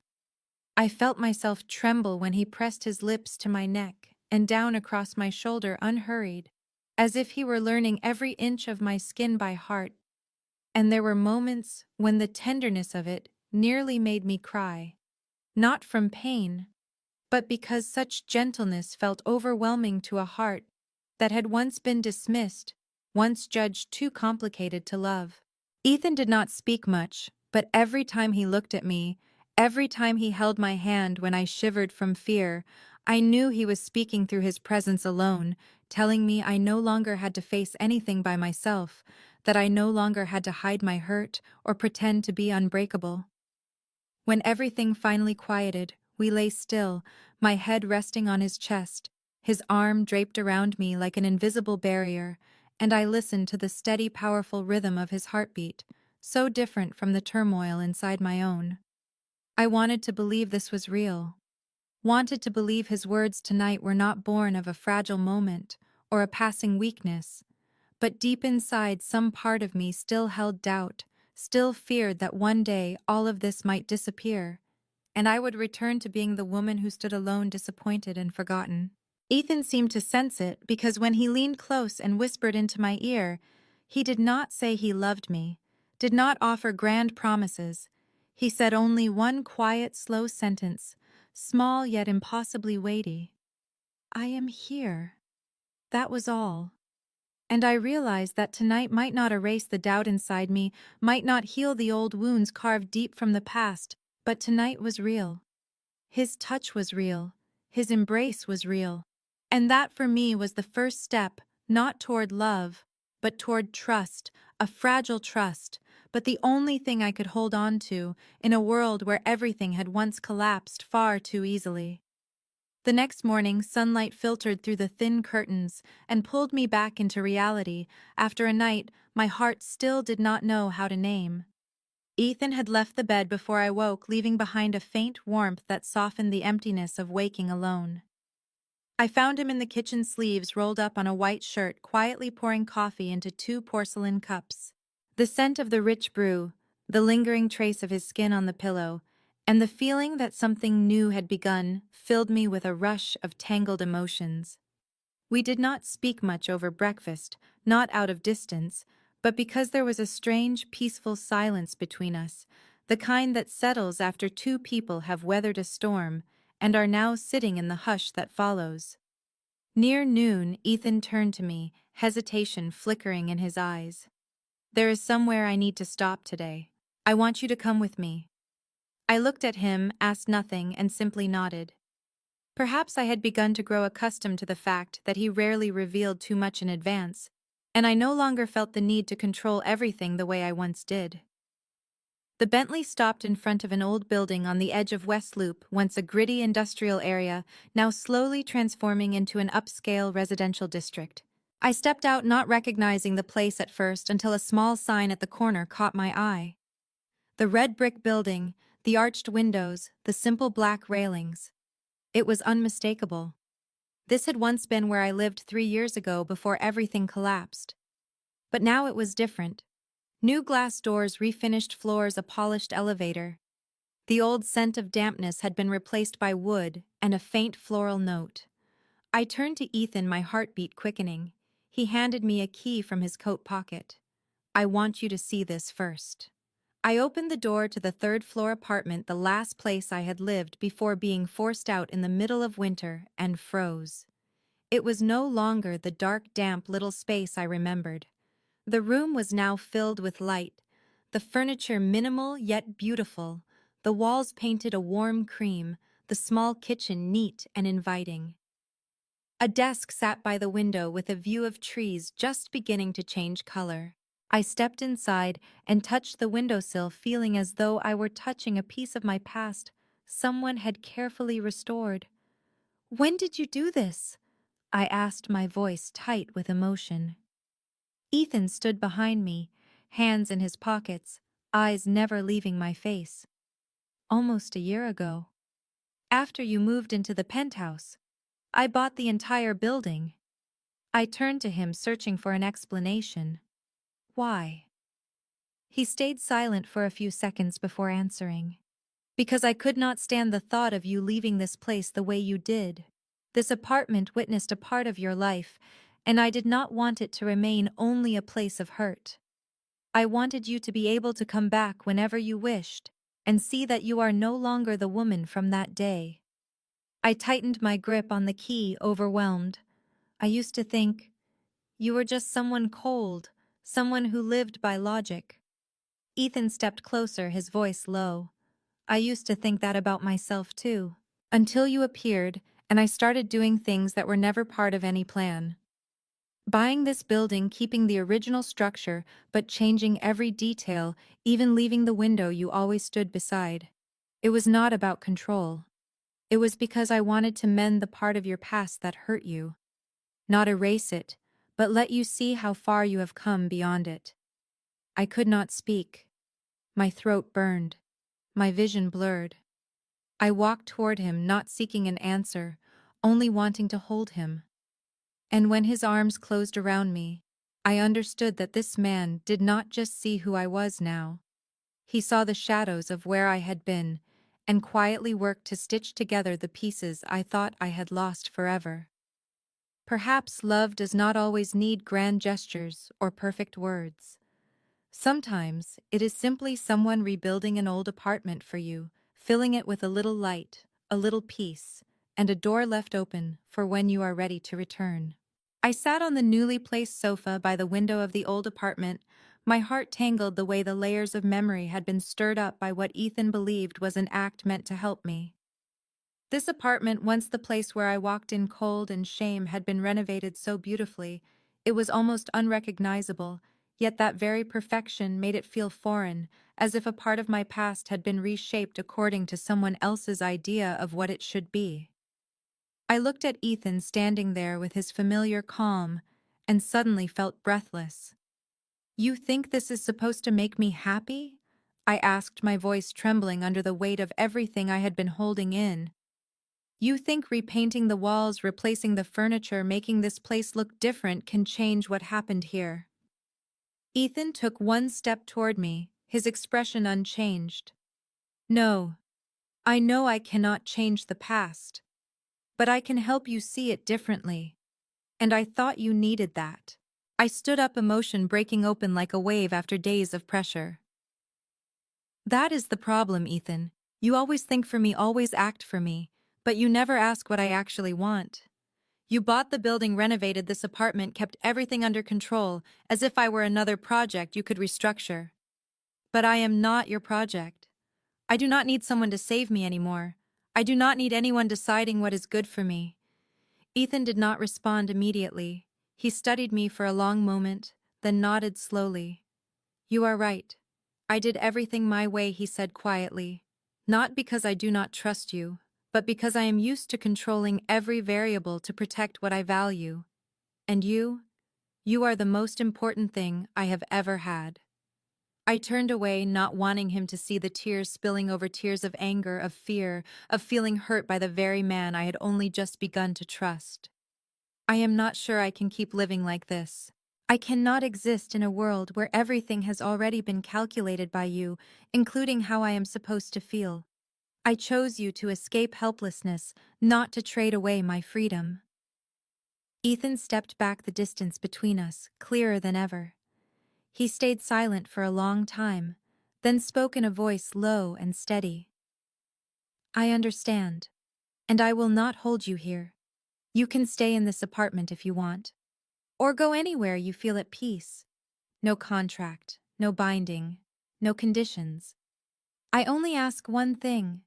I felt myself tremble when he pressed his lips to my neck and down across my shoulder unhurried, as if he were learning every inch of my skin by heart, and there were moments when the tenderness of it nearly made me cry, not from pain, but because such gentleness felt overwhelming to a heart that had once been dismissed, once judged too complicated to love. Ethan did not speak much, but every time he looked at me, every time he held my hand when I shivered from fear, I knew he was speaking through his presence alone, telling me I no longer had to face anything by myself, that I no longer had to hide my hurt or pretend to be unbreakable. When everything finally quieted, we lay still, my head resting on his chest, his arm draped around me like an invisible barrier, and I listened to the steady, powerful rhythm of his heartbeat, so different from the turmoil inside my own. I wanted to believe this was real, wanted to believe his words tonight were not born of a fragile moment or a passing weakness, but deep inside some part of me still held doubt, still feared that one day all of this might disappear, and I would return to being the woman who stood alone, disappointed and forgotten. Ethan seemed to sense it because when he leaned close and whispered into my ear, he did not say he loved me, did not offer grand promises. He said only one quiet, slow sentence, small yet impossibly weighty. I am here. That was all. And I realized that tonight might not erase the doubt inside me, might not heal the old wounds carved deep from the past, but tonight was real. His touch was real. His embrace was real. And that for me was the first step, not toward love, but toward trust, a fragile trust, but the only thing I could hold on to in a world where everything had once collapsed far too easily. The next morning, sunlight filtered through the thin curtains and pulled me back into reality after a night my heart still did not know how to name. Ethan had left the bed before I woke, leaving behind a faint warmth that softened the emptiness of waking alone. I found him in the kitchen, sleeves rolled up on a white shirt, quietly pouring coffee into 2 porcelain cups. The scent of the rich brew, the lingering trace of his skin on the pillow, and the feeling that something new had begun filled me with a rush of tangled emotions. We did not speak much over breakfast, not out of distance, but because there was a strange, peaceful silence between us, the kind that settles after two people have weathered a storm and are now sitting in the hush that follows. Near noon, Ethan turned to me, hesitation flickering in his eyes. There is somewhere I need to stop today. I want you to come with me. I looked at him, asked nothing, and simply nodded. Perhaps I had begun to grow accustomed to the fact that he rarely revealed too much in advance, and I no longer felt the need to control everything the way I once did. The Bentley stopped in front of an old building on the edge of West Loop, once a gritty industrial area, now slowly transforming into an upscale residential district. I stepped out, not recognizing the place at first until a small sign at the corner caught my eye. The red brick building, the arched windows, the simple black railings. It was unmistakable. This had once been where I lived 3 years ago before everything collapsed. But now it was different. New glass doors, refinished floors, a polished elevator. The old scent of dampness had been replaced by wood and a faint floral note. I turned to Ethan, my heartbeat quickening. He handed me a key from his coat pocket. "I want you to see this first." I opened the door to the third-floor apartment, the last place I had lived before being forced out in the middle of winter, and froze. It was no longer the dark, damp little space I remembered. The room was now filled with light, the furniture minimal yet beautiful, the walls painted a warm cream, the small kitchen neat and inviting. A desk sat by the window with a view of trees just beginning to change color. I stepped inside and touched the windowsill, feeling as though I were touching a piece of my past someone had carefully restored. "When did you do this?" I asked, my voice tight with emotion. Ethan stood behind me, hands in his pockets, eyes never leaving my face. "Almost a year ago. After you moved into the penthouse. I bought the entire building." I turned to him, searching for an explanation. "Why?" He stayed silent for a few seconds before answering. "Because I could not stand the thought of you leaving this place the way you did. This apartment witnessed a part of your life, and I did not want it to remain only a place of hurt. I wanted you to be able to come back whenever you wished, and see that you are no longer the woman from that day." I tightened my grip on the key, overwhelmed. I used to think, you were just someone cold, someone who lived by logic. Ethan stepped closer, his voice low. "I used to think that about myself too. Until you appeared, and I started doing things that were never part of any plan. Buying this building, keeping the original structure, but changing every detail, even leaving the window you always stood beside. It was not about control. It was because I wanted to mend the part of your past that hurt you. Not erase it, but let you see how far you have come beyond it." I could not speak. My throat burned. My vision blurred. I walked toward him, not seeking an answer, only wanting to hold him. And when his arms closed around me, I understood that this man did not just see who I was now. He saw the shadows of where I had been, and quietly worked to stitch together the pieces I thought I had lost forever. Perhaps love does not always need grand gestures or perfect words. Sometimes it is simply someone rebuilding an old apartment for you, filling it with a little light, a little peace, and a door left open for when you are ready to return. I sat on the newly placed sofa by the window of the old apartment, my heart tangled the way the layers of memory had been stirred up by what Ethan believed was an act meant to help me. This apartment, once the place where I walked in cold and shame, had been renovated so beautifully, it was almost unrecognizable, yet that very perfection made it feel foreign, as if a part of my past had been reshaped according to someone else's idea of what it should be. I looked at Ethan standing there with his familiar calm, and suddenly felt breathless. "You think this is supposed to make me happy?" I asked, my voice trembling under the weight of everything I had been holding in. "You think repainting the walls, replacing the furniture, making this place look different can change what happened here?" Ethan took one step toward me, his expression unchanged. "No, I know I cannot change the past, but I can help you see it differently. And I thought you needed that." I stood up, emotion breaking open like a wave after days of pressure. "That is the problem, Ethan. You always think for me, always act for me, but you never ask what I actually want. You bought the building, renovated this apartment, kept everything under control, as if I were another project you could restructure. But I am not your project. I do not need someone to save me anymore. I do not need anyone deciding what is good for me. Ethan did not respond immediately. He studied me for a long moment, then nodded slowly. You are right. I did everything my way, he said quietly. Not because I do not trust you, but because I am used to controlling every variable to protect what I value. And you are the most important thing I have ever had. I turned away, not wanting him to see the tears spilling over tears of anger, of fear, of feeling hurt by the very man I had only just begun to trust. I am not sure I can keep living like this. I cannot exist in a world where everything has already been calculated by you, including how I am supposed to feel. I chose you to escape helplessness, not to trade away my freedom. Ethan stepped back the distance between us, clearer than ever. He stayed silent for a long time, then spoke in a voice low and steady. I understand, and I will not hold you here. You can stay in this apartment if you want, or go anywhere you feel at peace. No contract, no binding, no conditions. I only ask one thing.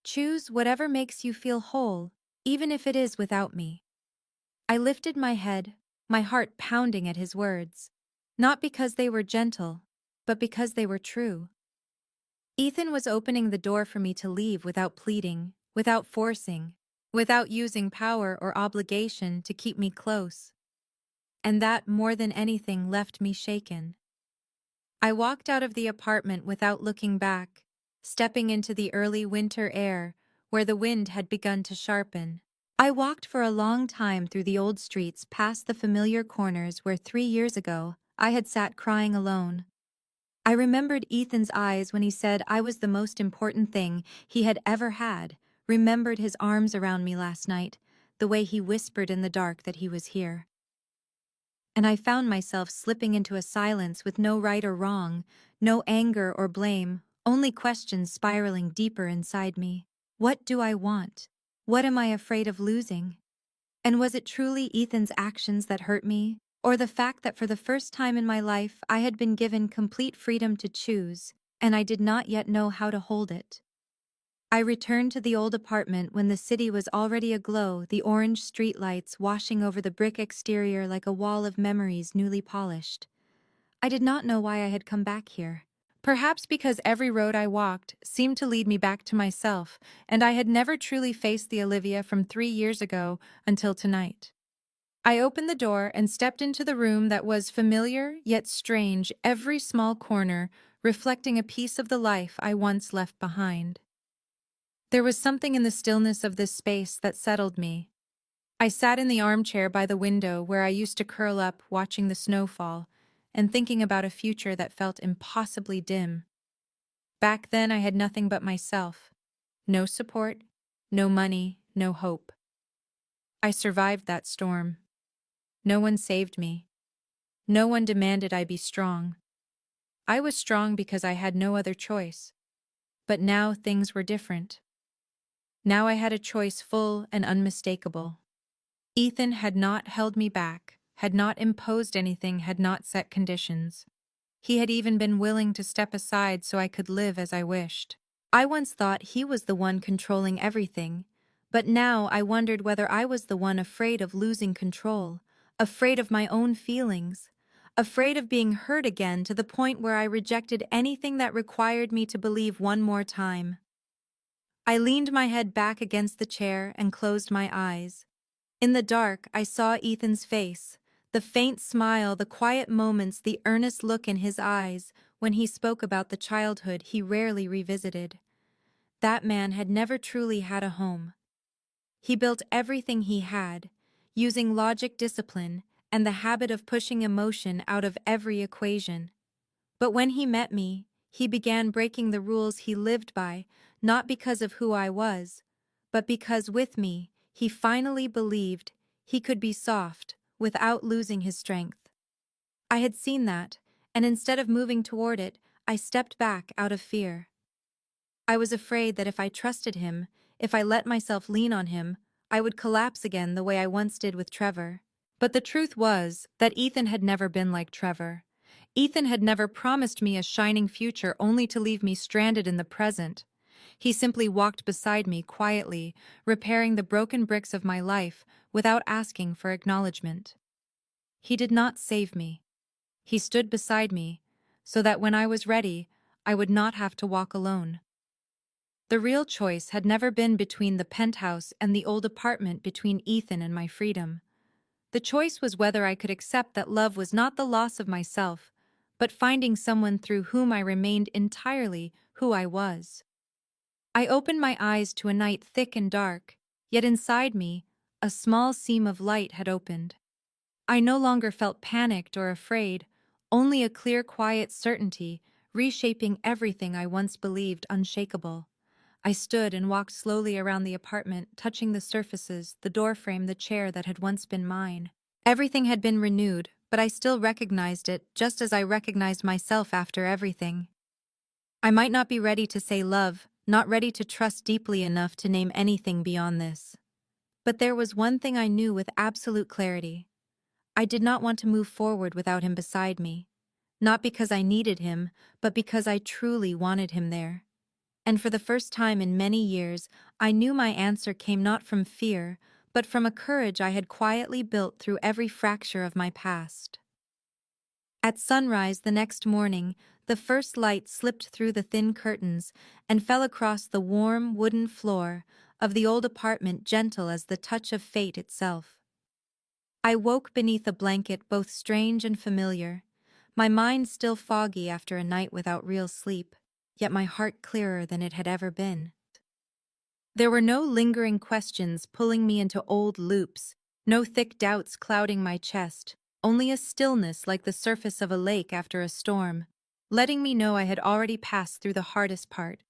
Choose whatever makes you feel whole, even if it is without me. I lifted my head, my heart pounding at his words. Not because they were gentle, but because they were true. Ethan was opening the door for me to leave without pleading, without forcing, without using power or obligation to keep me close. And that, more than anything, left me shaken. I walked out of the apartment without looking back, stepping into the early winter air, where the wind had begun to sharpen. I walked for a long time through the old streets past the familiar corners where 3 years ago I had sat crying alone. I remembered Ethan's eyes when he said I was the most important thing he had ever had, remembered his arms around me last night, the way he whispered in the dark that he was here. And I found myself slipping into a silence with no right or wrong, no anger or blame, only questions spiraling deeper inside me. What do I want? What am I afraid of losing? And was it truly Ethan's actions that hurt me, or the fact that for the first time in my life I had been given complete freedom to choose, and I did not yet know how to hold it? I returned to the old apartment when the city was already aglow, the orange streetlights washing over the brick exterior like a wall of memories newly polished. I did not know why I had come back here. Perhaps because every road I walked seemed to lead me back to myself, and I had never truly faced the Olivia from 3 years ago until tonight. I opened the door and stepped into the room that was familiar yet strange, every small corner reflecting a piece of the life I once left behind. There was something in the stillness of this space that settled me. I sat in the armchair by the window where I used to curl up watching the snow fall and thinking about a future that felt impossibly dim. Back then I had nothing but myself. No support, no money, no hope. I survived that storm. No one saved me. No one demanded I be strong. I was strong because I had no other choice. But now things were different. Now I had a choice full and unmistakable. Ethan had not held me back, had not imposed anything, had not set conditions. He had even been willing to step aside so I could live as I wished. I once thought he was the one controlling everything, but now I wondered whether I was the one afraid of losing control, afraid of my own feelings, afraid of being hurt again to the point where I rejected anything that required me to believe one more time. I leaned my head back against the chair and closed my eyes. In the dark, I saw Ethan's face, the faint smile, the quiet moments, the earnest look in his eyes when he spoke about the childhood he rarely revisited. That man had never truly had a home. He built everything he had, using logic, discipline, and the habit of pushing emotion out of every equation. But when he met me, he began breaking the rules he lived by, not because of who I was, but because with me, he finally believed he could be soft without losing his strength. I had seen that, and instead of moving toward it, I stepped back out of fear. I was afraid that if I trusted him, if I let myself lean on him, I would collapse again the way I once did with Trevor. But the truth was that Ethan had never been like Trevor. Ethan had never promised me a shining future only to leave me stranded in the present. He simply walked beside me quietly, repairing the broken bricks of my life without asking for acknowledgement. He did not save me. He stood beside me, so that when I was ready, I would not have to walk alone. The real choice had never been between the penthouse and the old apartment, between Ethan and my freedom. The choice was whether I could accept that love was not the loss of myself, but finding someone through whom I remained entirely who I was. I opened my eyes to a night thick and dark, yet inside me, a small seam of light had opened. I no longer felt panicked or afraid, only a clear, quiet certainty, reshaping everything I once believed unshakable. I stood and walked slowly around the apartment, touching the surfaces, the doorframe, the chair that had once been mine. Everything had been renewed, but I still recognized it, just as I recognized myself after everything. I might not be ready to say love, not ready to trust deeply enough to name anything beyond this. But there was one thing I knew with absolute clarity. I did not want to move forward without him beside me. Not because I needed him, but because I truly wanted him there. And for the first time in many years, I knew my answer came not from fear, but from a courage I had quietly built through every fracture of my past. At sunrise the next morning, the first light slipped through the thin curtains and fell across the warm wooden floor of the old apartment, gentle as the touch of fate itself. I woke beneath a blanket both strange and familiar, my mind still foggy after a night without real sleep, yet my heart clearer than it had ever been. There were no lingering questions pulling me into old loops, no thick doubts clouding my chest, only a stillness like the surface of a lake after a storm, letting me know I had already passed through the hardest part.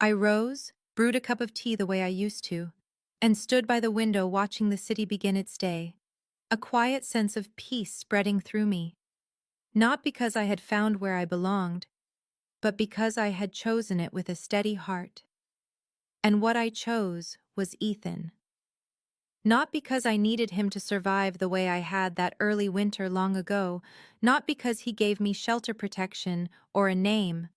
I rose, brewed a cup of tea the way I used to, and stood by the window watching the city begin its day, a quiet sense of peace spreading through me. Not because I had found where I belonged, but because I had chosen it with a steady heart. And what I chose was Ethan. Not because I needed him to survive the way I had that early winter long ago, not because he gave me shelter, protection, or a name,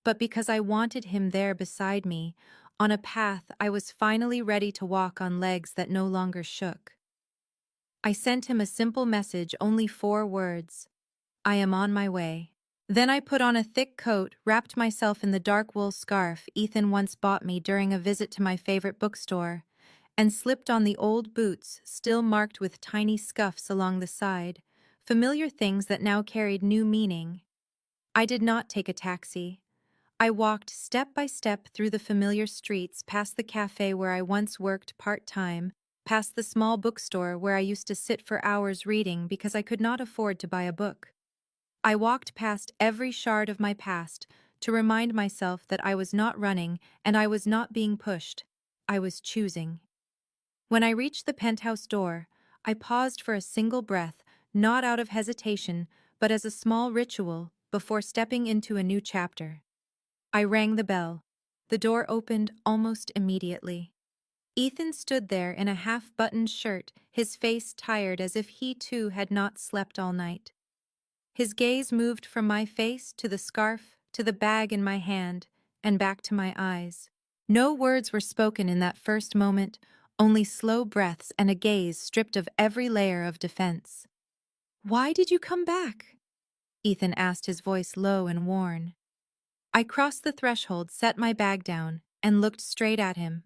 but because I wanted him there beside me, on a path I was finally ready to walk on, legs that no longer shook. I sent him a simple message, only 4 words: I am on my way. Then I put on a thick coat, wrapped myself in the dark wool scarf Ethan once bought me during a visit to my favorite bookstore, and slipped on the old boots, still marked with tiny scuffs along the side, familiar things that now carried new meaning. I did not take a taxi. I walked step by step through the familiar streets, past the cafe where I once worked part-time, past the small bookstore where I used to sit for hours reading because I could not afford to buy a book. I walked past every shard of my past to remind myself that I was not running and I was not being pushed. I was choosing. When I reached the penthouse door, I paused for a single breath, not out of hesitation, but as a small ritual before stepping into a new chapter. I rang the bell. The door opened almost immediately. Ethan stood there in a half-buttoned shirt, his face tired as if he too had not slept all night. His gaze moved from my face to the scarf, to the bag in my hand, and back to my eyes. No words were spoken in that first moment, only slow breaths and a gaze stripped of every layer of defense. "Why did you come back?" Ethan asked, his voice low and worn. I crossed the threshold, set my bag down, and looked straight at him.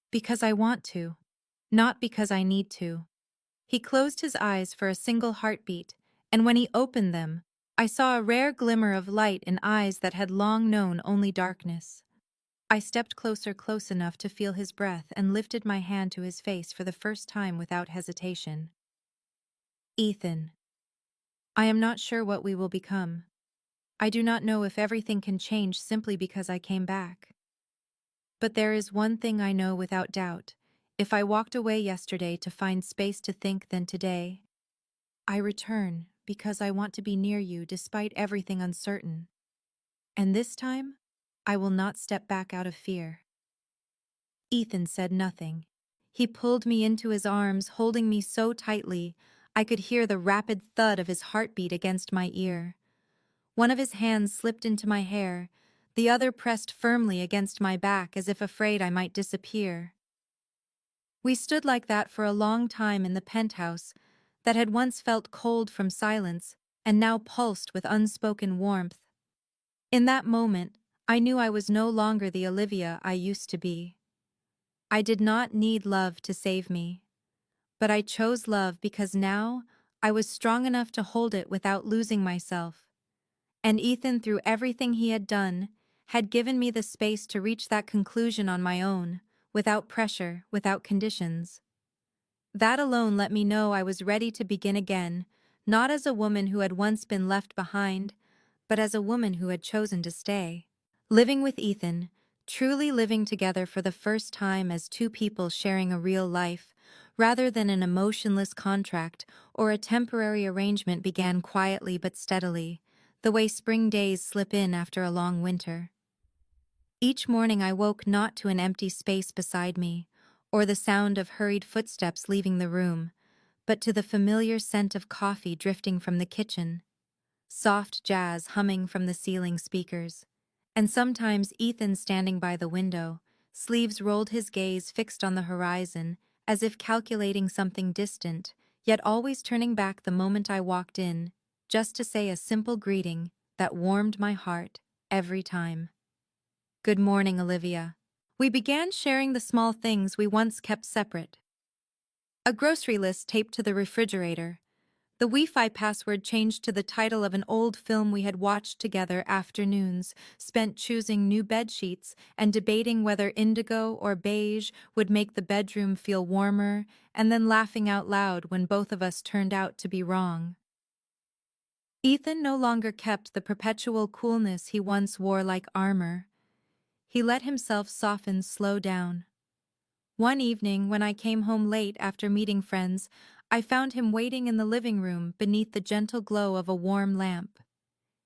"Because I want to, not because I need to." He closed his eyes for a single heartbeat, and when he opened them, I saw a rare glimmer of light in eyes that had long known only darkness. I stepped closer, close enough to feel his breath, and lifted my hand to his face for the first time without hesitation. "Ethan, I am not sure what we will become. I do not know if everything can change simply because I came back. But there is one thing I know without doubt. If I walked away yesterday to find space to think, then today, I return because I want to be near you despite everything uncertain. And this time, I will not step back out of fear." Ethan said nothing. He pulled me into his arms, holding me so tightly I could hear the rapid thud of his heartbeat against my ear. One of his hands slipped into my hair, the other pressed firmly against my back as if afraid I might disappear. We stood like that for a long time in the penthouse that had once felt cold from silence and now pulsed with unspoken warmth. In that moment, I knew I was no longer the Olivia I used to be. I did not need love to save me, but I chose love because now I was strong enough to hold it without losing myself. And Ethan, through everything he had done, had given me the space to reach that conclusion on my own, without pressure, without conditions. That alone let me know I was ready to begin again, not as a woman who had once been left behind, but as a woman who had chosen to stay. Living with Ethan, truly living together for the first time as two people sharing a real life, rather than an emotionless contract or a temporary arrangement, began quietly but steadily, the way spring days slip in after a long winter. Each morning I woke not to an empty space beside me, or the sound of hurried footsteps leaving the room, but to the familiar scent of coffee drifting from the kitchen, soft jazz humming from the ceiling speakers, and sometimes Ethan standing by the window, sleeves rolled, his gaze fixed on the horizon, as if calculating something distant, yet always turning back the moment I walked in, just to say a simple greeting that warmed my heart every time. "Good morning, Olivia." We began sharing the small things we once kept separate. A grocery list taped to the refrigerator, the Wi-Fi password changed to the title of an old film we had watched together, afternoons spent choosing new bed sheets and debating whether indigo or beige would make the bedroom feel warmer, and then laughing out loud when both of us turned out to be wrong. Ethan no longer kept the perpetual coolness he once wore like armor. He let himself soften, slow down. One evening, when I came home late after meeting friends, I found him waiting in the living room beneath the gentle glow of a warm lamp.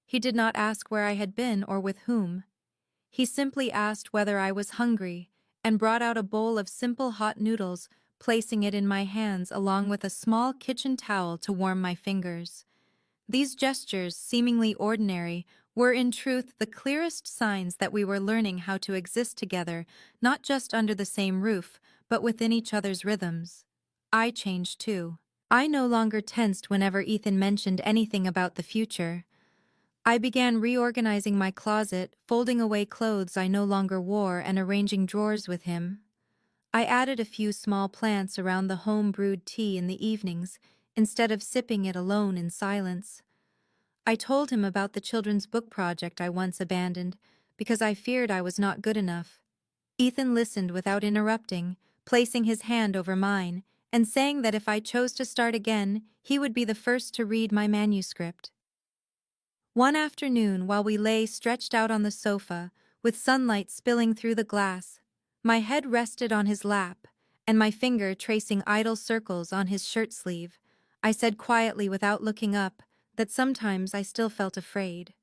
He did not ask where I had been or with whom. He simply asked whether I was hungry and brought out a bowl of simple hot noodles, placing it in my hands along with a small kitchen towel to warm my fingers. These gestures, seemingly ordinary, were in truth the clearest signs that we were learning how to exist together, not just under the same roof, but within each other's rhythms. I changed too. I no longer tensed whenever Ethan mentioned anything about the future. I began reorganizing my closet, folding away clothes I no longer wore, and arranging drawers with him. I added a few small plants around the home-brewed tea in the evenings, instead of sipping it alone in silence. I told him about the children's book project I once abandoned, because I feared I was not good enough. Ethan listened without interrupting, placing his hand over mine, and saying that if I chose to start again, he would be the first to read my manuscript. One afternoon, while we lay stretched out on the sofa, with sunlight spilling through the glass, my head rested on his lap, and my finger tracing idle circles on his shirt sleeve, I said quietly without looking up that sometimes I still felt afraid.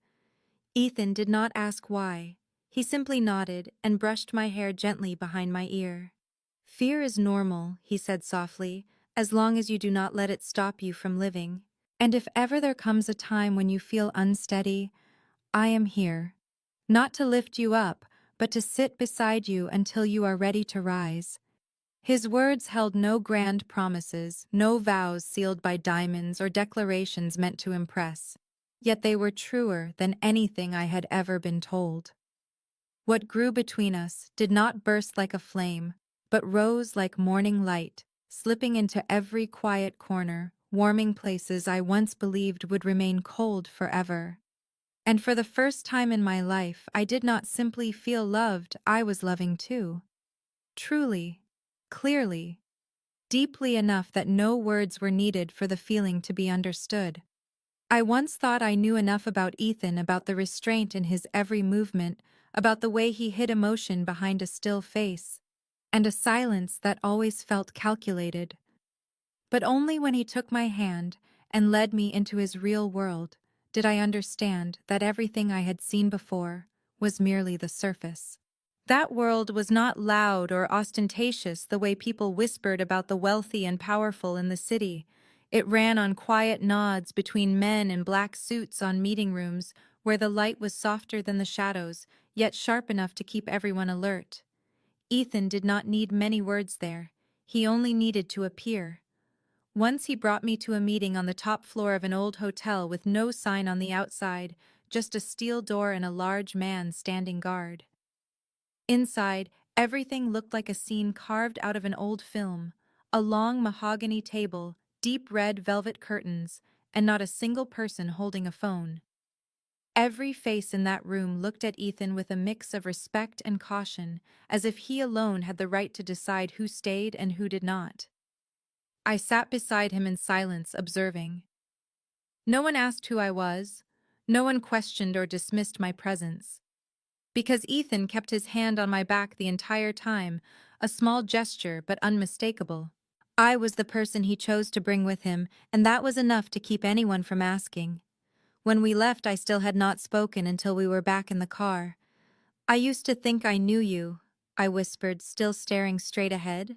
Ethan did not ask why. He simply nodded and brushed my hair gently behind my ear. "Fear is normal," he said softly, "as long as you do not let it stop you from living. And if ever there comes a time when you feel unsteady, I am here. Not to lift you up, but to sit beside you until you are ready to rise." His words held no grand promises, no vows sealed by diamonds or declarations meant to impress. Yet they were truer than anything I had ever been told. What grew between us did not burst like a flame, but rose like morning light, slipping into every quiet corner, warming places I once believed would remain cold forever. And for the first time in my life, I did not simply feel loved, I was loving too. Truly, clearly, deeply enough that no words were needed for the feeling to be understood. I once thought I knew enough about Ethan, about the restraint in his every movement, about the way he hid emotion behind a still face, and a silence that always felt calculated. But only when he took my hand and led me into his real world did I understand that everything I had seen before was merely the surface. That world was not loud or ostentatious the way people whispered about the wealthy and powerful in the city. It ran on quiet nods between men in black suits on meeting rooms, where the light was softer than the shadows, yet sharp enough to keep everyone alert. Ethan did not need many words there. He only needed to appear. Once he brought me to a meeting on the top floor of an old hotel with no sign on the outside, just a steel door and a large man standing guard. Inside, everything looked like a scene carved out of an old film. A long mahogany table, deep red velvet curtains, and not a single person holding a phone. Every face in that room looked at Ethan with a mix of respect and caution, as if he alone had the right to decide who stayed and who did not. I sat beside him in silence, observing. No one asked who I was. No one questioned or dismissed my presence. Because Ethan kept his hand on my back the entire time, a small gesture but unmistakable. I was the person he chose to bring with him, and that was enough to keep anyone from asking. When we left, I still had not spoken until we were back in the car. I used to think I knew you, I whispered, still staring straight ahead.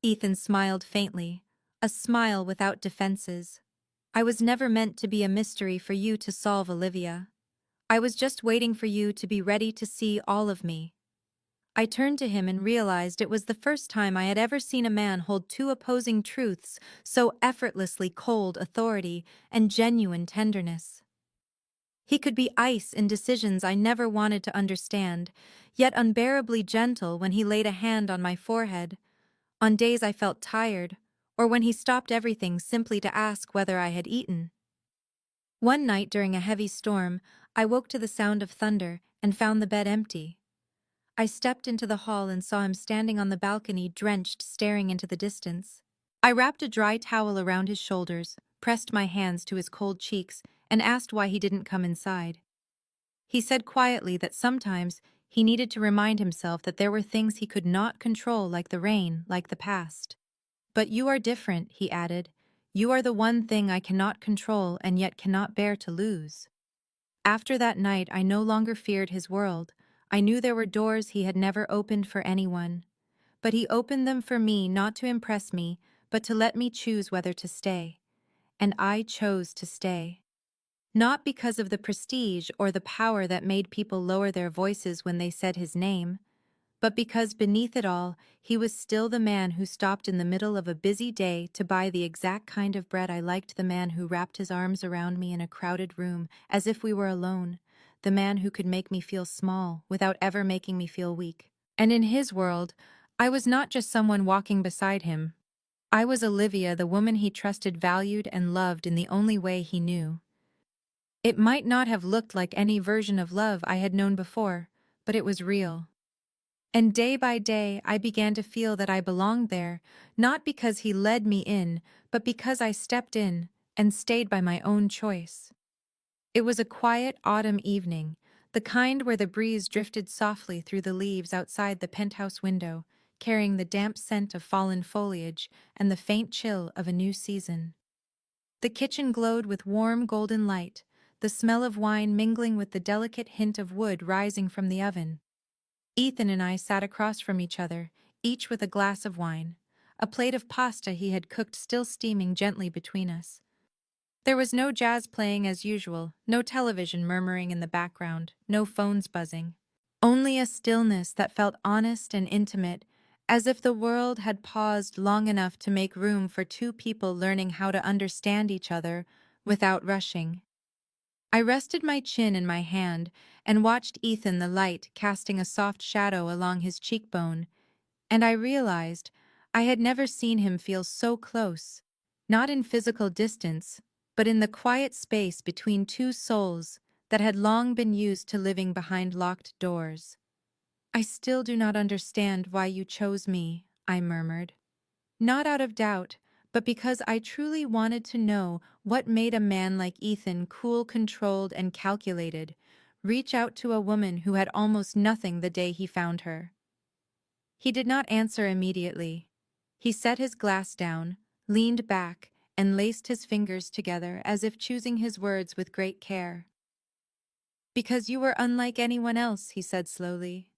Ethan smiled faintly, a smile without defenses. I was never meant to be a mystery for you to solve, Olivia. I was just waiting for you to be ready to see all of me. I turned to him and realized it was the first time I had ever seen a man hold two opposing truths so effortlessly: cold authority and genuine tenderness. He could be ice in decisions I never wanted to understand, yet unbearably gentle when he laid a hand on my forehead, on days I felt tired, or when he stopped everything simply to ask whether I had eaten. One night during a heavy storm, I woke to the sound of thunder and found the bed empty. I stepped into the hall and saw him standing on the balcony, drenched, staring into the distance. I wrapped a dry towel around his shoulders, pressed my hands to his cold cheeks, and asked why he didn't come inside. He said quietly that sometimes he needed to remind himself that there were things he could not control, like the rain, like the past. But you are different, he added. You are the one thing I cannot control and yet cannot bear to lose. After that night, I no longer feared his world. I knew there were doors he had never opened for anyone. But he opened them for me, not to impress me, but to let me choose whether to stay. And I chose to stay. Not because of the prestige or the power that made people lower their voices when they said his name, but because beneath it all, he was still the man who stopped in the middle of a busy day to buy the exact kind of bread I liked, the man who wrapped his arms around me in a crowded room as if we were alone, the man who could make me feel small without ever making me feel weak. And in his world, I was not just someone walking beside him. I was Olivia, the woman he trusted, valued, and loved in the only way he knew. It might not have looked like any version of love I had known before, but it was real. And day by day, I began to feel that I belonged there, not because he led me in, but because I stepped in and stayed by my own choice. It was a quiet autumn evening, the kind where the breeze drifted softly through the leaves outside the penthouse window, carrying the damp scent of fallen foliage and the faint chill of a new season. The kitchen glowed with warm golden light, the smell of wine mingling with the delicate hint of wood rising from the oven. Ethan and I sat across from each other, each with a glass of wine, a plate of pasta he had cooked still steaming gently between us. There was no jazz playing as usual, no television murmuring in the background, no phones buzzing. Only a stillness that felt honest and intimate, as if the world had paused long enough to make room for two people learning how to understand each other without rushing. I rested my chin in my hand and watched Ethan, the light casting a soft shadow along his cheekbone, and I realized I had never seen him feel so close, not in physical distance, but in the quiet space between two souls that had long been used to living behind locked doors. I still do not understand why you chose me, I murmured. Not out of doubt, but because I truly wanted to know what made a man like Ethan, cool, controlled, and calculated, reach out to a woman who had almost nothing the day he found her. He did not answer immediately. He set his glass down, leaned back, and laced his fingers together as if choosing his words with great care. Because you were unlike anyone else, he said slowly.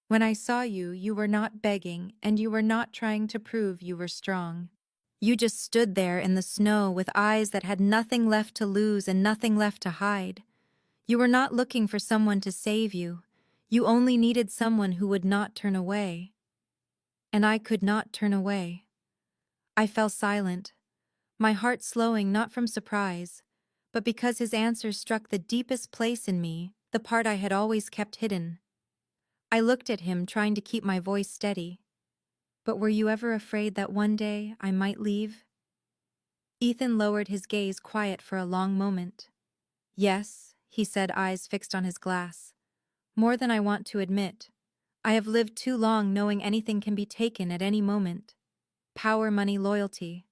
When I saw you, you were not begging, and you were not trying to prove you were strong. You just stood there in the snow with eyes that had nothing left to lose and nothing left to hide. You were not looking for someone to save you. You only needed someone who would not turn away. And I could not turn away. I fell silent, my heart slowing not from surprise, but because his answer struck the deepest place in me, the part I had always kept hidden. I looked at him, trying to keep my voice steady. But were you ever afraid that one day I might leave? Ethan lowered his gaze, quiet for a long moment. Yes, he said, eyes fixed on his glass. More than I want to admit. I have lived too long knowing anything can be taken at any moment. Power, money, loyalty.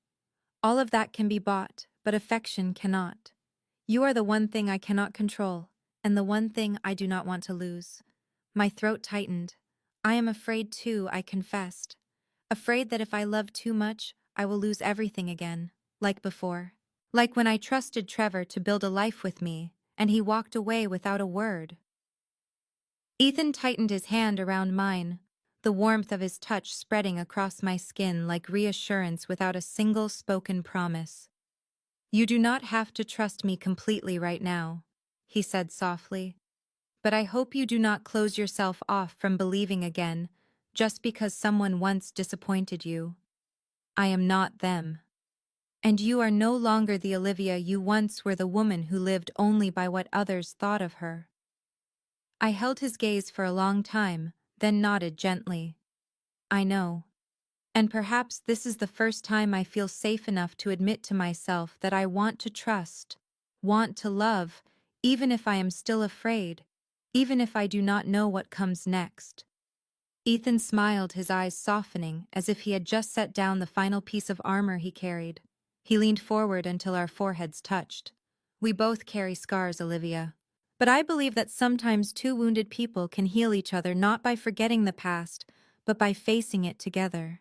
All of that can be bought, but affection cannot. You are the one thing I cannot control, and the one thing I do not want to lose. My throat tightened. I am afraid too, I confessed. Afraid that if I love too much, I will lose everything again, like before. Like when I trusted Trevor to build a life with me, and he walked away without a word. Ethan tightened his hand around mine, the warmth of his touch spreading across my skin like reassurance without a single spoken promise. You do not have to trust me completely right now, he said softly. But I hope you do not close yourself off from believing again, just because someone once disappointed you. I am not them. And you are no longer the Olivia you once were, the woman who lived only by what others thought of her. I held his gaze for a long time, then nodded gently. I know. And perhaps this is the first time I feel safe enough to admit to myself that I want to trust, want to love, even if I am still afraid, even if I do not know what comes next. Ethan smiled, his eyes softening, as if he had just set down the final piece of armor he carried. He leaned forward until our foreheads touched. We both carry scars, Olivia. But I believe that sometimes two wounded people can heal each other not by forgetting the past, but by facing it together.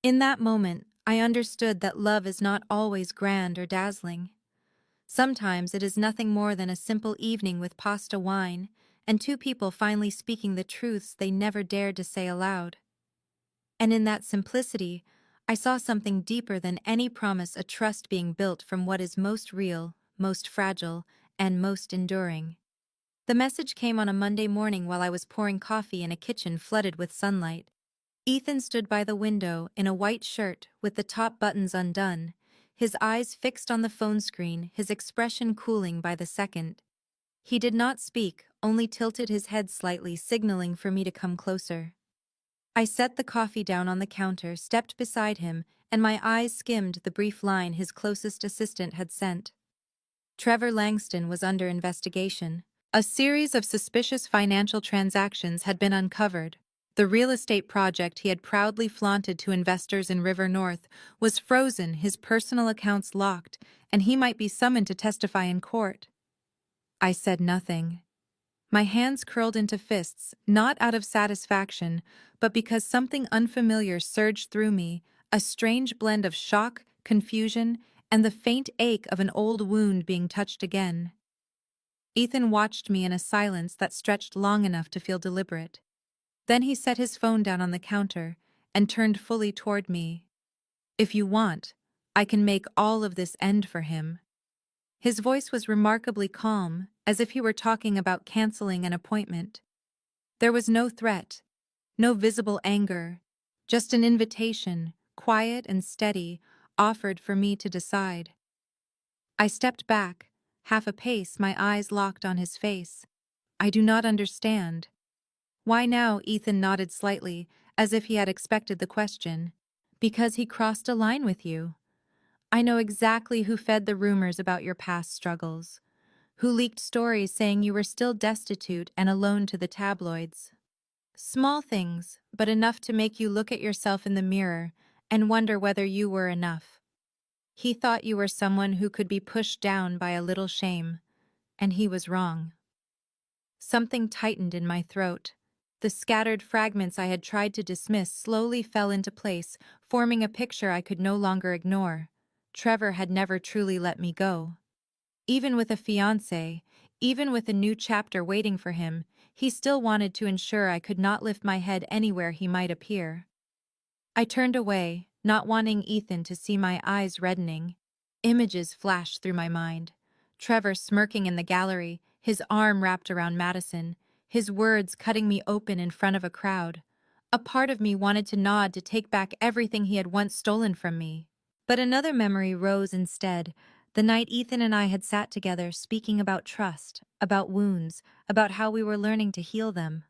In that moment, I understood that love is not always grand or dazzling. Sometimes it is nothing more than a simple evening with pasta wine, and two people finally speaking the truths they never dared to say aloud. And in that simplicity, I saw something deeper than any promise, a trust being built from what is most real, most fragile, and most enduring. The message came on a Monday morning while I was pouring coffee in a kitchen flooded with sunlight. Ethan stood by the window in a white shirt with the top buttons undone, his eyes fixed on the phone screen, his expression cooling by the second. He did not speak, only tilted his head slightly, signaling for me to come closer. I set the coffee down on the counter, stepped beside him, and my eyes skimmed the brief line his closest assistant had sent. Trevor Langston was under investigation. A series of suspicious financial transactions had been uncovered. The real estate project he had proudly flaunted to investors in River North was frozen, his personal accounts locked, and he might be summoned to testify in court. I said nothing. My hands curled into fists, not out of satisfaction, but because something unfamiliar surged through me, a strange blend of shock, confusion, and the faint ache of an old wound being touched again. Ethan watched me in a silence that stretched long enough to feel deliberate. Then he set his phone down on the counter and turned fully toward me. If you want, I can make all of this end for him. His voice was remarkably calm, as if he were talking about canceling an appointment. There was no threat, no visible anger, just an invitation, quiet and steady, offered for me to decide. I stepped back, half a pace, my eyes locked on his face. I do not understand. Why now? Ethan nodded slightly, as if he had expected the question. Because he crossed a line with you. I know exactly who fed the rumors about your past struggles, who leaked stories saying you were still destitute and alone to the tabloids. Small things, but enough to make you look at yourself in the mirror and wonder whether you were enough. He thought you were someone who could be pushed down by a little shame, and he was wrong. Something tightened in my throat. The scattered fragments I had tried to dismiss slowly fell into place, forming a picture I could no longer ignore. Trevor had never truly let me go. Even with a fiancé, even with a new chapter waiting for him, he still wanted to ensure I could not lift my head anywhere he might appear. I turned away, not wanting Ethan to see my eyes reddening. Images flashed through my mind. Trevor smirking in the gallery, his arm wrapped around Madison, his words cutting me open in front of a crowd. A part of me wanted to nod to take back everything he had once stolen from me. But another memory rose instead, the night Ethan and I had sat together speaking about trust, about wounds, about how we were learning to heal them.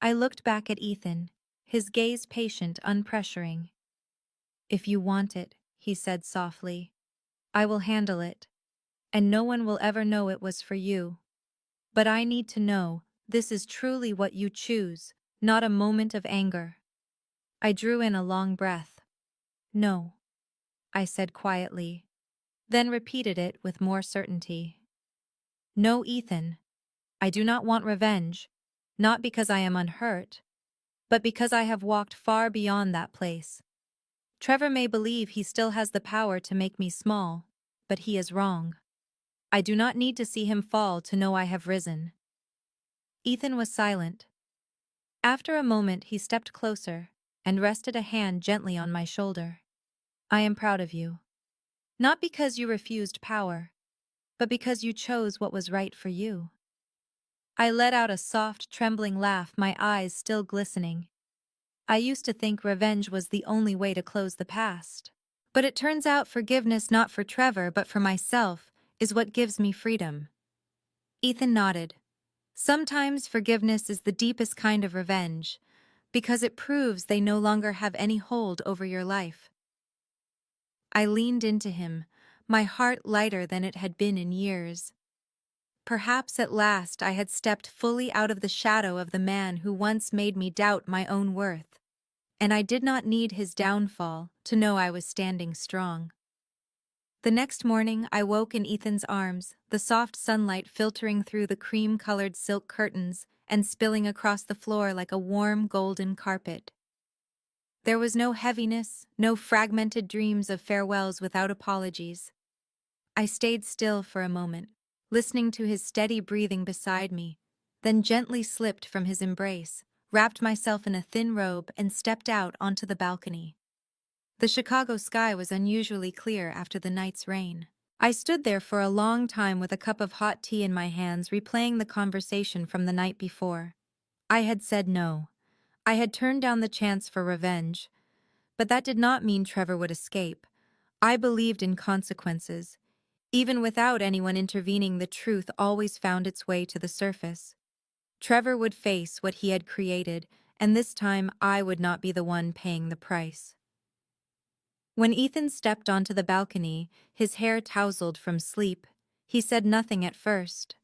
I looked back at Ethan, his gaze patient, unpressuring. "If you want it," he said softly, "I will handle it, and no one will ever know it was for you. But I need to know this is truly what you choose, not a moment of anger." I drew in a long breath. "No," I said quietly, then repeated it with more certainty. "No, Ethan, I do not want revenge, not because I am unhurt, but because I have walked far beyond that place. Trevor may believe he still has the power to make me small, but he is wrong. I do not need to see him fall to know I have risen." Ethan was silent. After a moment he stepped closer and rested a hand gently on my shoulder. "I am proud of you. Not because you refused power, but because you chose what was right for you." I let out a soft, trembling laugh, my eyes still glistening. I used to think revenge was the only way to close the past. But it turns out forgiveness, not for Trevor but for myself, is what gives me freedom. Ethan nodded. "Sometimes forgiveness is the deepest kind of revenge, because it proves they no longer have any hold over your life." I leaned into him, my heart lighter than it had been in years. Perhaps at last I had stepped fully out of the shadow of the man who once made me doubt my own worth, and I did not need his downfall to know I was standing strong. The next morning I woke in Ethan's arms, the soft sunlight filtering through the cream-colored silk curtains and spilling across the floor like a warm golden carpet. There was no heaviness, no fragmented dreams of farewells without apologies. I stayed still for a moment, listening to his steady breathing beside me, then gently slipped from his embrace, wrapped myself in a thin robe and stepped out onto the balcony. The Chicago sky was unusually clear after the night's rain. I stood there for a long time with a cup of hot tea in my hands, replaying the conversation from the night before. I had said no. I had turned down the chance for revenge. But that did not mean Trevor would escape. I believed in consequences. Even without anyone intervening, the truth always found its way to the surface. Trevor would face what he had created, and this time I would not be the one paying the price. When Ethan stepped onto the balcony, his hair tousled from sleep, he said nothing at first,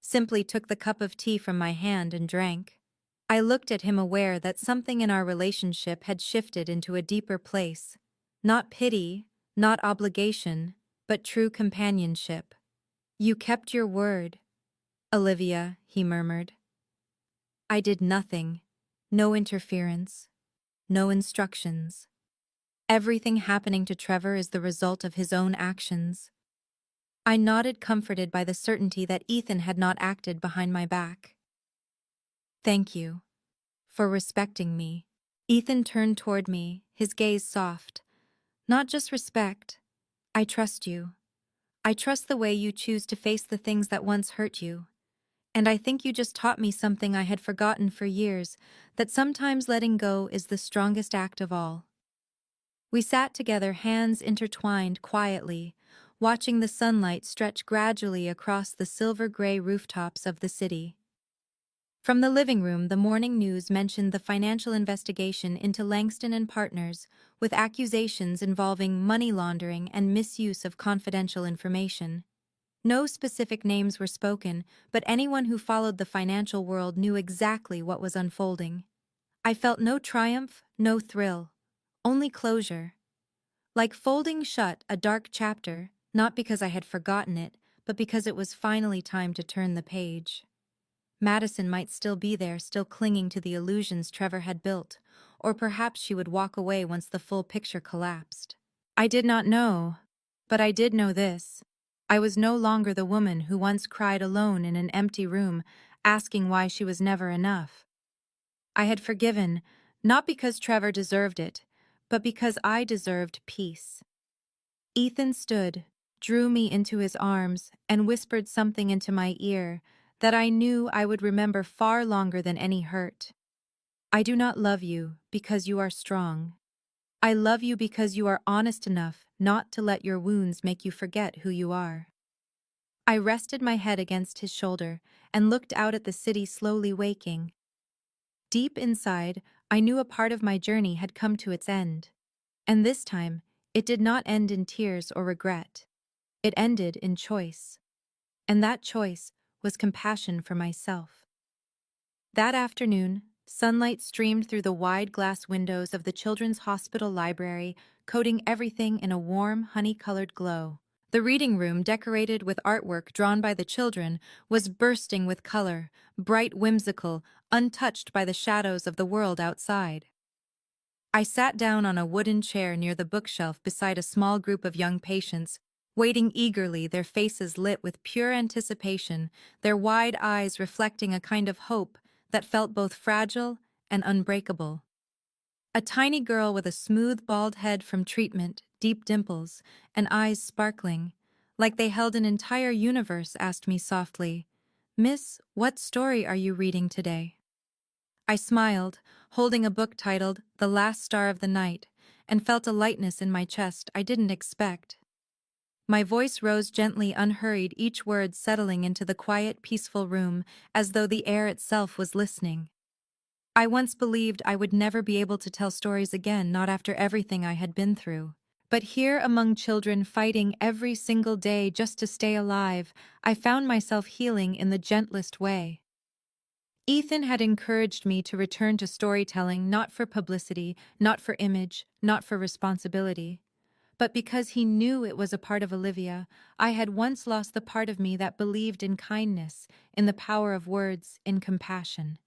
simply took the cup of tea from my hand and drank. I looked at him, aware that something in our relationship had shifted into a deeper place. Not pity, not obligation, but true companionship. "You kept your word, Olivia," he murmured. "I did nothing. No interference. No instructions. Everything happening to Trevor is the result of his own actions." I nodded, comforted by the certainty that Ethan had not acted behind my back. "Thank you for respecting me." Ethan turned toward me, his gaze soft. "Not just respect. I trust you. I trust the way you choose to face the things that once hurt you. And I think you just taught me something I had forgotten for years, that sometimes letting go is the strongest act of all." We sat together, hands intertwined, quietly, watching the sunlight stretch gradually across the silver-gray rooftops of the city. From the living room, the morning news mentioned the financial investigation into Langston and Partners, with accusations involving money laundering and misuse of confidential information. No specific names were spoken, but anyone who followed the financial world knew exactly what was unfolding. I felt no triumph, no thrill, only closure. Like folding shut a dark chapter, not because I had forgotten it, but because it was finally time to turn the page. Madison might still be there, still clinging to the illusions Trevor had built, or perhaps she would walk away once the full picture collapsed. I did not know, but I did know this. I was no longer the woman who once cried alone in an empty room, asking why she was never enough. I had forgiven, not because Trevor deserved it, but because I deserved peace. Ethan stood, drew me into his arms and whispered something into my ear that I knew I would remember far longer than any hurt. I do not love you because you are strong. I love you because you are honest enough not to let your wounds make you forget who you are. I rested my head against his shoulder and looked out at the city slowly waking. Deep inside, I knew a part of my journey had come to its end. And this time, it did not end in tears or regret. It ended in choice. And that choice was compassion for myself. That afternoon, sunlight streamed through the wide glass windows of the Children's Hospital Library, coating everything in a warm, honey-colored glow. The reading room, decorated with artwork drawn by the children, was bursting with color, bright, whimsical, untouched by the shadows of the world outside. I sat down on a wooden chair near the bookshelf beside a small group of young patients, waiting eagerly, their faces lit with pure anticipation, their wide eyes reflecting a kind of hope that felt both fragile and unbreakable. A tiny girl with a smooth bald head from treatment, deep dimples, and eyes sparkling, like they held an entire universe, asked me softly, "Miss, what story are you reading today?" I smiled, holding a book titled The Last Star of the Night, and felt a lightness in my chest I didn't expect. My voice rose gently, unhurried, each word settling into the quiet, peaceful room as though the air itself was listening. I once believed I would never be able to tell stories again, not after everything I had been through. But here, among children fighting every single day just to stay alive, I found myself healing in the gentlest way. Ethan had encouraged me to return to storytelling, not for publicity, not for image, not for responsibility, but because he knew it was a part of Olivia. I had once lost the part of me that believed in kindness, in the power of words, in compassion.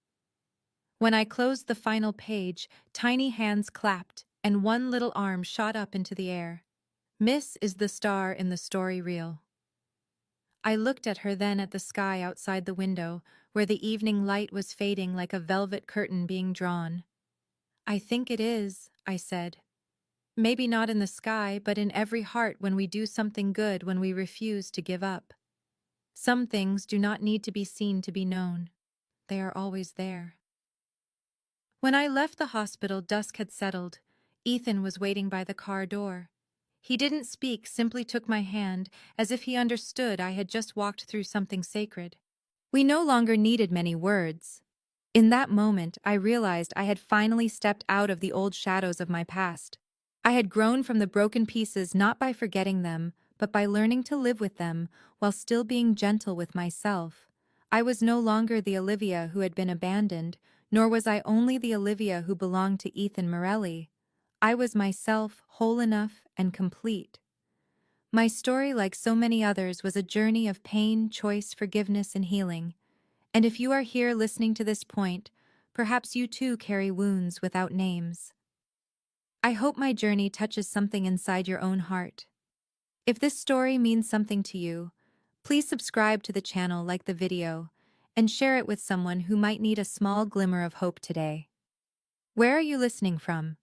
When I closed the final page, tiny hands clapped, and one little arm shot up into the air. "Miss is the star in the story reel." I looked at her, then at the sky outside the window, where the evening light was fading like a velvet curtain being drawn. "I think it is," I said. "Maybe not in the sky, but in every heart when we do something good, when we refuse to give up. Some things do not need to be seen to be known. They are always there." When I left the hospital, dusk had settled. Ethan was waiting by the car door. He didn't speak, simply took my hand, as if he understood I had just walked through something sacred. We no longer needed many words. In that moment, I realized I had finally stepped out of the old shadows of my past. I had grown from the broken pieces not by forgetting them, but by learning to live with them while still being gentle with myself. I was no longer the Olivia who had been abandoned, nor was I only the Olivia who belonged to Ethan Morelli. I was myself, whole enough and complete. My story, like so many others, was a journey of pain, choice, forgiveness, and healing. And if you are here listening to this point, perhaps you too carry wounds without names. I hope my journey touches something inside your own heart. If this story means something to you, please subscribe to the channel, like the video, and share it with someone who might need a small glimmer of hope today. Where are you listening from?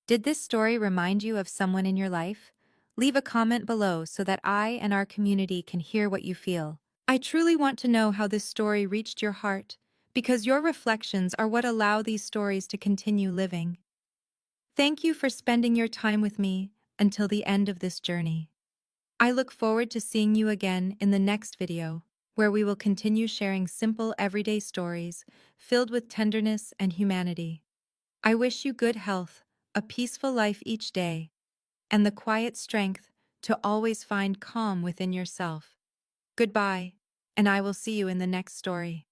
Did this story remind you of someone in your life? Leave a comment below so that I and our community can hear what you feel. I truly want to know how this story reached your heart, because your reflections are what allow these stories to continue living. Thank you for spending your time with me until the end of this journey. I look forward to seeing you again in the next video, where we will continue sharing simple, everyday stories filled with tenderness and humanity. I wish you good health, a peaceful life each day, and the quiet strength to always find calm within yourself. Goodbye, and I will see you in the next story.